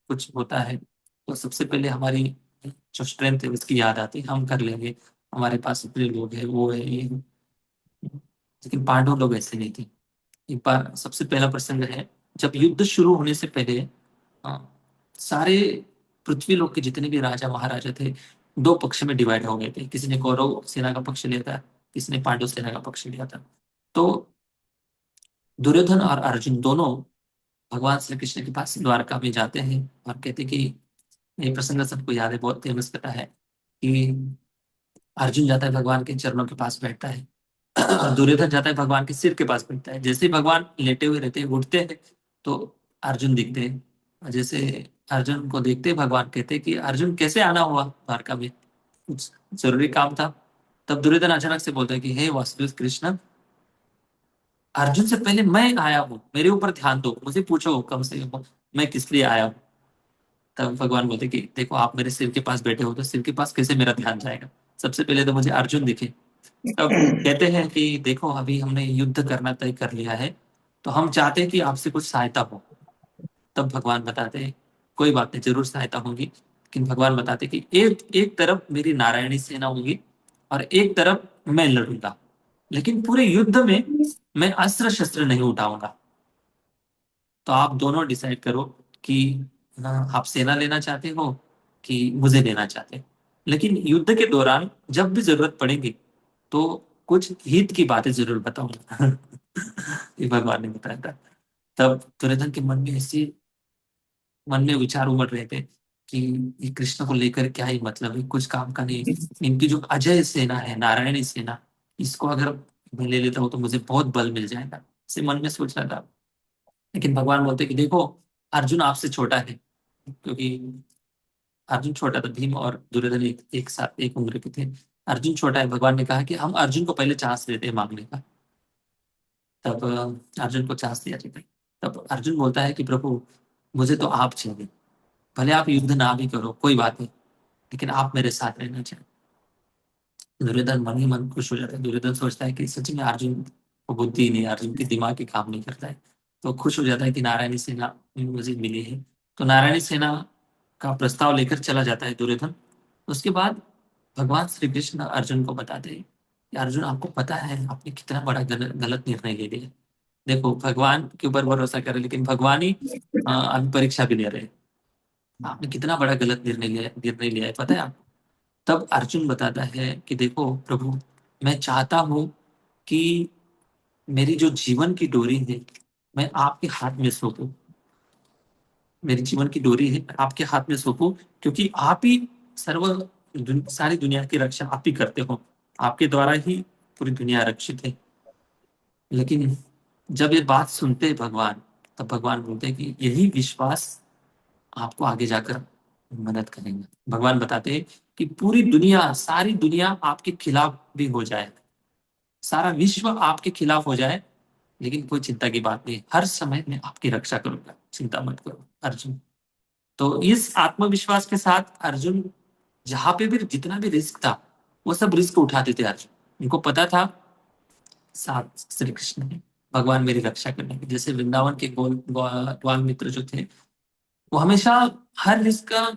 कुछ होता है तो सबसे पहले हमारी जो स्ट्रेंथ है उसकी याद आती है, हम कर लेंगे, हमारे पास इतने लोग हैं, वो है, ये है। लेकिन पांडव लोग ऐसे नहीं थे। एक बार सबसे पहला प्रसंग है, जब युद्ध शुरू होने से पहले अ, सारे पृथ्वी लोक के जितने भी राजा महाराजा थे दो पक्ष में डिवाइड हो गए थे। किसी ने कौरव सेना का पक्ष लिया था, किसी ने पांडव सेना का पक्ष लिया था। तो दुर्योधन और अर्जुन दोनों भगवान श्री कृष्ण के पास द्वारका में जाते हैं और कहते कि ये प्रसंग सबको याद है, बहुत फेमस कथा है कि अर्जुन जाता है भगवान के चरणों के पास बैठता है, और दुर्योधन जाता है भगवान के सिर के पास बैठता है। जैसे ही भगवान लेटे हुए रहते हैं, उठते हैं, तो अर्जुन दिखते हैं। और जैसे अर्जुन को देखते ही भगवान कहते हैं कि अर्जुन कैसे आना हुआ द्वारका में, कुछ जरूरी काम था। तब दुर्योधन अचानक से बोलता है कि हे वासुदेव कृष्ण, अर्जुन से पहले मैं आया हूँ, मेरे ऊपर ध्यान दो, मुझे पूछो कम से कम मैं किस लिए आया हूँ। तब भगवान बोलते कि देखो आप मेरे सिर के पास बैठे हो, तो सिर के पास कैसे मेरा ध्यान जाएगा, सबसे पहले तो मुझे अर्जुन दिखे। तब कहते हैं कि देखो अभी हमने युद्ध करना तय कर लिया है, तो हम चाहते हैं कि आपसे कुछ सहायता हो। तब भगवान बताते हैं कोई बात नहीं, जरूर सहायता होगी। लेकिन भगवान बताते कि एक एक तरफ मेरी नारायणी सेना होगी और एक तरफ मैं लड़ूंगा, लेकिन पूरे युद्ध में मैं अस्त्र शस्त्र नहीं उठाऊंगा। तो आप दोनों डिसाइड करो कि आप सेना लेना चाहते हो कि मुझे लेना चाहते हो। लेकिन युद्ध के दौरान जब भी जरूरत पड़ेगी तो कुछ हित की बातें जरूर बताऊंगा। ये भगवान ने बताया था। तब दुर्योधन के मन में विचार उमड़ रहे थे कि ये कृष्ण को लेकर क्या ही मतलब है, कुछ काम का नहीं। इनकी जो अजय सेना है, नारायणी सेना, इसको अगर मैं ले लेता हूँ तो मुझे बहुत बल मिल जाएगा, ऐसे मन में सोच रहा था। लेकिन भगवान बोलते कि देखो, अर्जुन आपसे छोटा है, क्योंकि अर्जुन छोटा था। भीम और दुर्योधन एक साथ एक उम्र के थे। अर्जुन छोटा है। भगवान ने कहा कि हम अर्जुन को पहले चांस देते हैं मांगने का। तब अर्जुन को चांस दिया जाता है। तब अर्जुन बोलता है कि प्रभु, मुझे तो आप चाहिए, भले आप युद्ध ना भी करो कोई बात नहीं, लेकिन आप मेरे साथ रहना चाहिए। दुर्योधन मन ही मन खुश हो जाता है। दुर्योधन सोचता है कि सच में अर्जुन को बुद्धि नहीं, अर्जुन की दिमाग की काम नहीं करता है। तो खुश हो जाता है कि नारायणी सेना मुझे मिली है। तो नारायणी सेना का प्रस्ताव लेकर चला जाता है दुर्योधन। उसके बाद भगवान श्री कृष्ण अर्जुन को बताते हैं कि अर्जुन, आपको पता है आपने कितना बड़ा गलत निर्णय ले लिया। देखो, भगवान के ऊपर भरोसा करे, लेकिन भगवान ही अभी परीक्षा भी ले रहे हैं। आपने कितना बड़ा गलत निर्णय लिया है, पता है आपको? तब अर्जुन बताता है कि देखो प्रभु, मैं चाहता हूं कि मेरी जो जीवन की डोरी है, मैं आपके हाथ में सौंपूं। मेरी जीवन की डोरी है, मैं आपके हाथ में सौंपूं, क्योंकि आप ही सारी दुनिया की रक्षा आप ही करते हो। आपके द्वारा ही पूरी दुनिया रक्षित है। लेकिन जब ये बात सुनते हैं भगवान, तब भगवान बोलते हैं कि यही विश्वास आपको आगे जाकर मदद करेंगे। भगवान बताते हैं कि पूरी दुनिया, सारी दुनिया आपके खिलाफ भी हो जाए, सारा विश्व आपके खिलाफ हो जाए, लेकिन कोई चिंता की बात नहीं, हर समय मैं आपकी रक्षा करूंगा, चिंता मत करो अर्जुन। तो इस आत्मविश्वास के साथ अर्जुन जहां पे भी जितना भी रिस्क था, वो सब रिस्क उठाते थे अर्जुन। उनको पता था साथ श्री कृष्ण ने, भगवान मेरी रक्षा करने के। जैसे वृंदावन के ग्वाल मित्र जो थे, वो हमेशा हर रिस्क का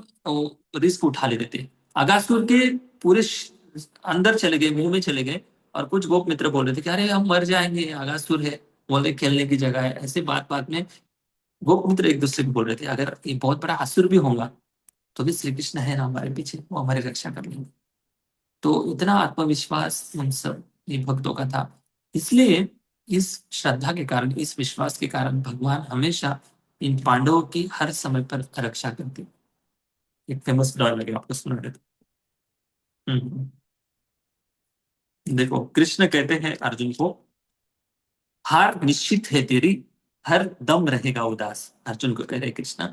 रिस्क उठा लेते थे। अगासुर के पूरे अंदर चले गए, मुंह में चले गए, और कुछ गोप मित्र बोल रहे थे कि अरे हम मर जाएंगे, अगासुर है, बोले खेलने की जगह है। ऐसे बात बात में गोप मित्र एक दूसरे को बोल रहे थे, अगर ये बहुत बड़ा असुर भी होगा तो भी श्री कृष्ण है ना हमारे पीछे, वो हमारी रक्षा कर लेंगे। तो इतना आत्मविश्वास उन सब ये भक्तों का था। इसलिए इस श्रद्धा के कारण, इस विश्वास के कारण भगवान हमेशा इन पांडवों की हर समय पर रक्षा करते। एक फेमस डायलॉग है, आपको सुना देता हूं। देखो, कृष्ण कहते हैं अर्जुन को, हार निश्चित है तेरी, हर दम रहेगा उदास। अर्जुन को कह रहे कृष्ण,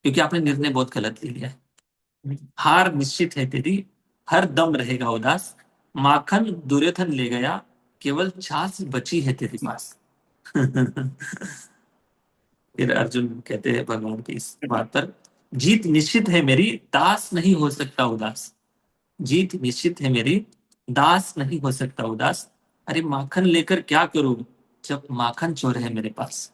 क्योंकि आपने निर्णय बहुत गलत ले लिया है। हार निश्चित है तेरी, हर दम रहेगा उदास। माखन दुर्योधन ले गया, केवल छाछ बची है तेरे पास। फिर अर्जुन कहते हैं भगवान की इस बात पर, जीत निश्चित है मेरी, दास नहीं हो सकता उदास। जीत निश्चित है मेरी, दास नहीं हो सकता उदास। अरे माखन लेकर क्या करूं, जब माखन चोर है मेरे पास।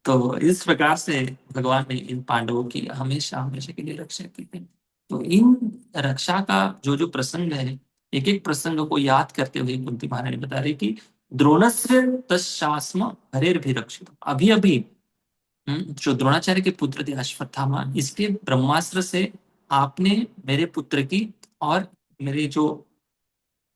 तो इस प्रकार से भगवान ने इन पांडवों की हमेशा हमेशा के लिए रक्षा की है। तो इन रक्षा का जो जो प्रसंग है, एक एक प्रसंग को याद करते हुए कुंती महारानी बता रही कि द्रोणस्य तस्शास्म हरेर भी रक्षित। अभी अभी जो द्रोणाचार्य के पुत्र थे अश्वत्थामा, इसके ब्रह्मास्त्र से आपने मेरे पुत्र की और मेरे जो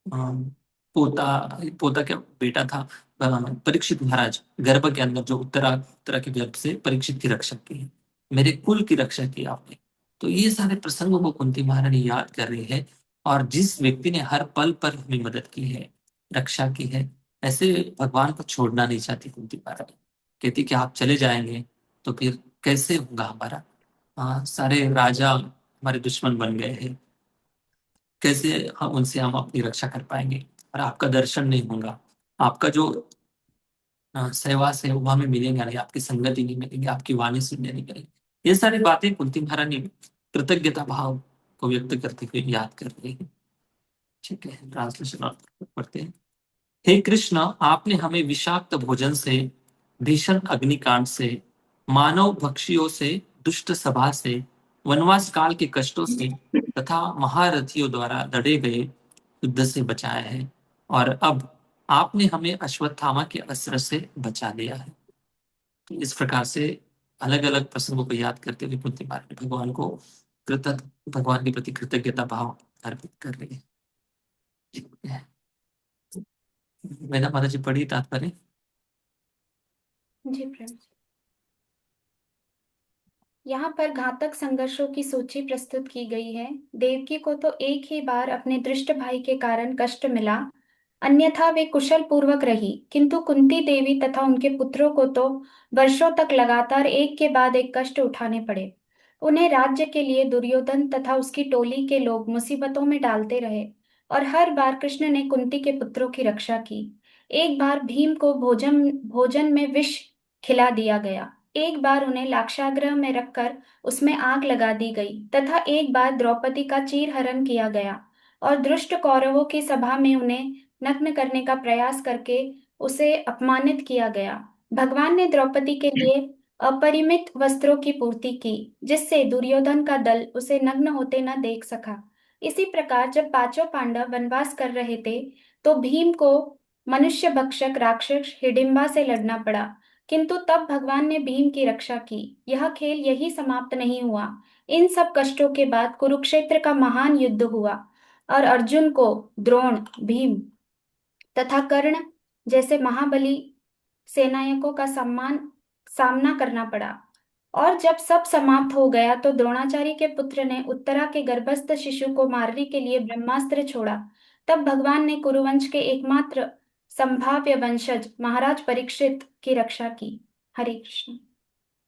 पोता पोता क्या बेटा था, परीक्षित महाराज, गर्भ के अंदर जो उत्तरा के गर्भ से परीक्षित की रक्षा की है, मेरे कुल की रक्षा की आपने। तो ये सारे प्रसंगों को कुंती महारानी याद कर रही है। और जिस व्यक्ति ने हर पल पर हमें मदद की है, रक्षा की है, ऐसे भगवान को छोड़ना नहीं चाहती कुंती महारानी। कहती कि आप चले जाएंगे तो फिर कैसे होगा हमारा, सारे राजा हमारे दुश्मन बन गए हैं, कैसे हम अपनी रक्षा कर पाएंगे, और आपका दर्शन नहीं होगा, आपका जो सहवास है वो हमें मिलेगा नहीं, आपकी संगति नहीं मिलेगी, आपकी वाणी सुनने नहीं मिलेगी। ये सारी बातें कुंती महारानी कृतज्ञता भाव को व्यक्त करते हुए याद कर रही है। ठीक है, ट्रांसलेशन पढ़ते हैं। हे कृष्ण, आपने हमें विषाक्त भोजन से, भीषण अग्निकांड से, मानव भक्षियों से दुष्ट सभा से, वनवास काल के कष्टों से तथा महारथियों द्वारा लड़े गए युद्ध से बचाया है, और अब आपने हमें अश्वत्थामा के अस्त्र से बचा लिया है। तो इस प्रकार से अलग अलग प्रसंगों को याद करते हुए कुंती महारानी भगवान को भगवान के प्रति कृतज्ञता भाव अर्पित कर रही है। वेदा माता जी पढ़ी तात्पर्य। जी प्रभु। यहाँ पर घातक संघर्षों की सूची प्रस्तुत की गई है। देवकी को तो एक ही बार अपने दृष्ट भाई के कारण कष्ट मिला, अन्यथा वे कुशल पूर्वक रही, किंतु कुंती देवी तथा उनके पुत्रों को तो वर्षों तक लगातार एक के बाद एक कष्ट उठाने पड़े। उन्हें राज्य के लिए दुर्योधन तथा उसकी टोली के लोग मुसीबतों में डालते रहे, और हर बार कृष्ण ने कुंती के पुत्रों की रक्षा की। एक बार भीम को भोजन भोजन में विष खिला दिया गया, एक बार उन्हें लाक्षागृह में रखकर उसमें आग लगा दी गई, तथा एक बार द्रौपदी का चीरहरण किया गया और दुष्ट कौरवों की सभा में उन्हें नग्न करने का प्रयास करके उसे अपमानित किया गया। भगवान ने द्रौपदी के लिए अपरिमित वस्त्रों की पूर्ति की, जिससे दुर्योधन का दल उसे नग्न होते न देख सका। इसी प्रकार जब पांचों पांडव वनवास कर रहे थे, तो भीम को मनुष्य भक्षक राक्षस हिडिंबा से लड़ना पड़ा, किंतु तब भगवान ने भीम की रक्षा की। यह खेल यही समाप्त नहीं हुआ। इन सब कष्टों के बाद कुरुक्षेत्र का महान युद्ध हुआ, और अर्जुन को द्रोण, भीम तथा कर्ण जैसे महाबली सेनायकों का सामना करना पड़ा। और जब सब समाप्त हो गया, तो द्रोणाचार्य के पुत्र ने उत्तरा के गर्भस्थ शिशु को मारने के लिए ब्रह्मास्त्र छोड़ा। तब भगवान ने कुरुवंश के एकमात्र संभाव्य वंशज महाराज परीक्षित की रक्षा की। हरे कृष्ण।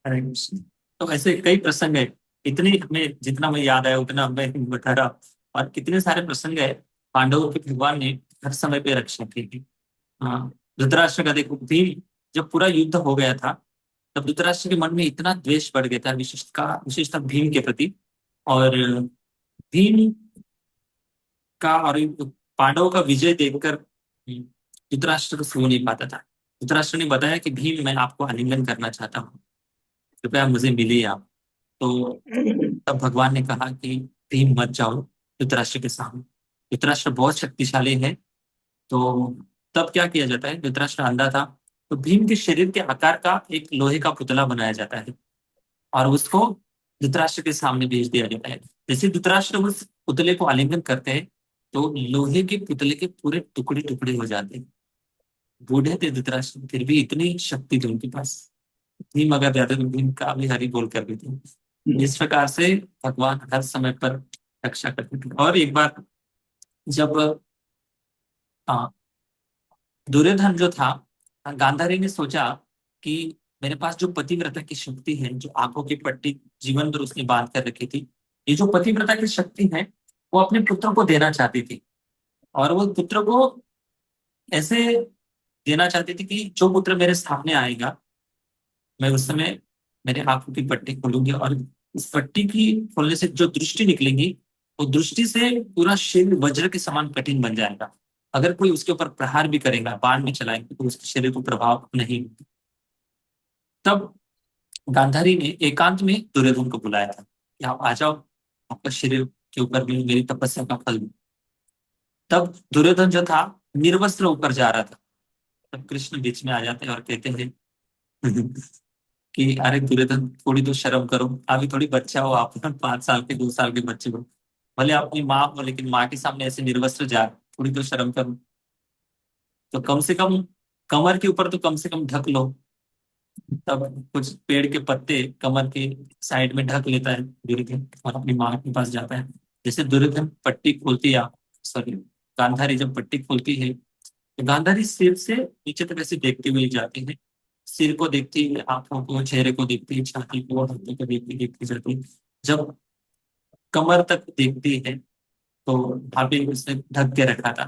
हरे कृष्ण। तो ऐसे कई प्रसंग है, इतने हमें जितना मैं याद आया उतना मैं बता रहा, और कितने सारे प्रसंग है पांडवों के भगवान ने हर समय पे रक्षा की थी। हाँ, धृतराष्ट्र का देखो, भीम जब पूरा युद्ध हो गया था तब धृतराष्ट्र के मन में इतना द्वेष बढ़ गया था, विशेषतः भीम के प्रति। और भीम का और पांडवों का विजय देखकर धृतराष्ट्र को सो नहीं पाता था। धृतराष्ट्र ने बताया कि भीम, मैं आपको आलिंगन करना चाहता हूँ, कृपया मुझे मिलिए आप। तो तब भगवान ने कहा कि भीम मत जाओ धृतराष्ट्र के सामने, धृतराष्ट्र बहुत शक्तिशाली है। तो तब क्या किया जाता है, धृतराष्ट्र अंधा था, तो भीम के शरीर के आकार का एक लोहे का पुतला बनाया जाता है और उसको धृतराष्ट्र के सामने भेज दिया जाता है। जैसे धृतराष्ट्र उस पुतले को आलिंगन करते हैं तो लोहे के पुतले के पूरे टुकड़े टुकड़े हो जाते हैं। बूढ़े थे धृतराष्ट्र, फिर भी इतनी शक्ति थी उनके पास। भीम अगर जाते तो भीम का भी हरि बोल कर देते। इस प्रकार से भगवान हर समय पर रक्षा करते थे। और एक बार जब दुर्योधन जो था, गांधारी ने सोचा कि मेरे पास जो पतिव्रता की शक्ति है, जो आंखों की पट्टी जीवन भर उसने बांध कर रखी थी, ये जो पतिव्रता की शक्ति है वो अपने पुत्र को देना चाहती थी। और वो पुत्र को ऐसे देना चाहती थी कि जो पुत्र मेरे सामने आएगा, मैं उस समय मेरे आंखों की पट्टी खोलूंगी, और इस पट्टी की खोलने से जो दृष्टि निकलेगी, वो दृष्टि से पूरा शरीर वज्र के समान कठिन बन जाएगा। अगर कोई उसके ऊपर प्रहार भी करेगा, बाण भी चलाएंगे, तो उसके शरीर को प्रभाव नहीं। तब गांधारी ने एकांत में दुर्योधन को बुलाया था कि आप आ जाओ, आपका शरीर के ऊपर भी मेरी तपस्या का फल दो। तब दुर्योधन जो था निर्वस्त्र ऊपर जा रहा था, तब कृष्ण बीच में आ जाते हैं और कहते हैं कि अरे दुर्योधन, थोड़ी तो शर्म करो, अभी थोड़ी बच्चा हो आप, 5 साल के 2 साल के बच्चे हो, भले अपनी माँ हो लेकिन माँ के सामने ऐसे निर्वस्त्र जा, थोड़ी तो शर्म करो। तो कम से कम कमर के ऊपर तो कम से कम ढक लो। तब कुछ पेड़ के पत्ते कमर के साइड में ढक लेता है दुर्योधन और अपनी माँ के पास जाता है। जैसे दुर्योधन पट्टी खोलती है, सॉरी, गांधारी जब पट्टी खोलती है तो गांधारी सिर से नीचे तक ऐसे देखती हुई जाती है। सिर को देखती है, आंखों को, चेहरे को देखती है, छाती को, हाथों को देखती देखती जाती है। जब कमर तक देखती है तो भाभी उसने ढक के रखा था,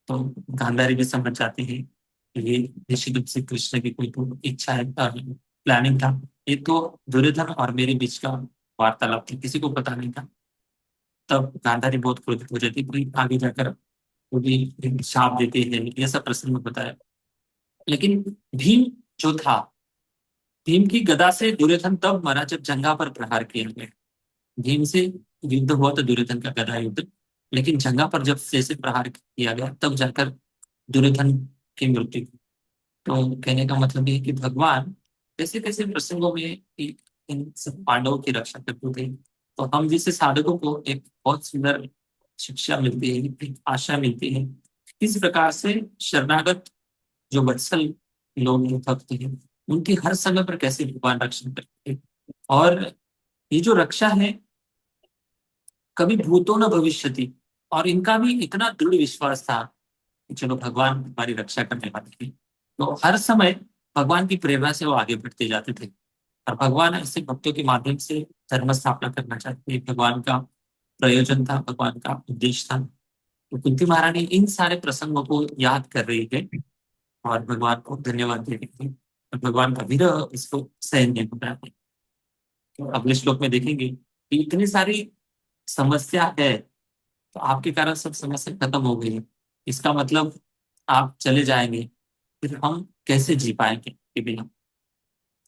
तो गांधारी भी समझ जाती है कि ये निश्चित रूप से कृष्ण की कोई तो इच्छा है, प्लानिंग था। ये तो दुर्योधन और मेरे बीच का वार्तालाप थी, किसी को पता नहीं था। तब गांधारी बहुत क्रोधित हो जाती, कोई आगे जाकर वो भी एक शाप देते हैं, ये सब प्रसंग में बताया। लेकिन भीम जो था, भीम की गदा से दुर्योधन तब मरा जब जंघा पर प्रहार किया गया। भीम से युद्ध हुआ तो दुर्योधन का गदा युद्ध, लेकिन जंघा पर जब जैसे प्रहार किया गया तब जाकर दुर्योधन की मृत्यु हुई। तो कहने का मतलब ये है कि भगवान कैसे कैसे प्रसंगों में इन सब पांडवों की रक्षा करते थे। तो हम जैसे साधकों को एक बहुत सुंदर शिक्षा मिलती है, एक आशा मिलती है, किस प्रकार से शरणागत जो वत्सल लोग हैं, भक्त हैं, उनकी हर समय पर कैसे भगवान रक्षा करते हैं। और ये जो रक्षा है, कभी भूतो न भविष्यति, और इनका भी इतना दृढ़ विश्वास था कि चलो भगवान हमारी रक्षा करने वाले हैं। तो हर समय भगवान की प्रेरणा से वो आगे बढ़ते जाते थे, और भगवान ऐसे भक्तों के माध्यम से धर्म स्थापना करना चाहते थे। भगवान का प्रयोजन था, भगवान का उद्देश्य था। तो कुंती महारानी इन सारे प्रसंगों को याद कर रही है और भगवान को धन्यवाद दे रही है, और भगवान का विरह इसको सहन नहीं हो रहा है। तो अगले श्लोक में देखेंगे कि इतनी सारी समस्या है, तो आपके कारण सब समस्या खत्म हो गई है, इसका मतलब आप चले जाएंगे, फिर हम कैसे जी पाएंगे के बिना।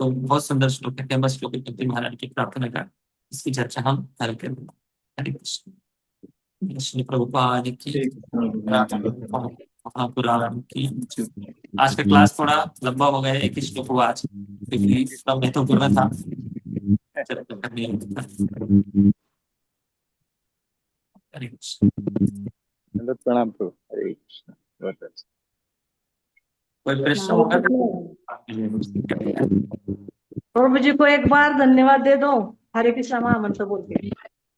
तो बहुत सुंदर श्लोक है, फेमस श्लोक है कुंती महारानी की प्रार्थना का। इसकी चर्चा हम कल करेंगे। हरे कृष्ण। श्री प्रभुपाद की, महापुराण की। आज का क्लास थोड़ा लंबा हो गया है, एक ही श्लोक हुआ आज, क्योंकि इतना महत्वपूर्ण था। चर्चा करनी है। हरे कृष्ण। दंडवत प्रणाम प्रभु। हरे कृष्ण। बहुत अच्छा। कोई प्रश्न होगा? प्रभु जी को एक बार धन्यवाद दे दो, हरे कृष्णा महामंत्र बोल के।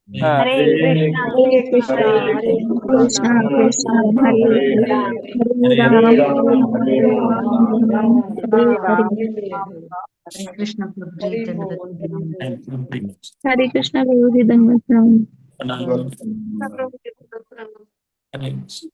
हरे कृष्णा हरे कृष्णा हरे कृष्णा कृष्णा कृष्णा हरे हरे राम हरे राम हरे हरे हरे कृष्ण प्रभु जी, दंडवत प्रणाम। हरे कृष्णा प्रभु जी दंडवत प्रणाम। हरे कृष्ण।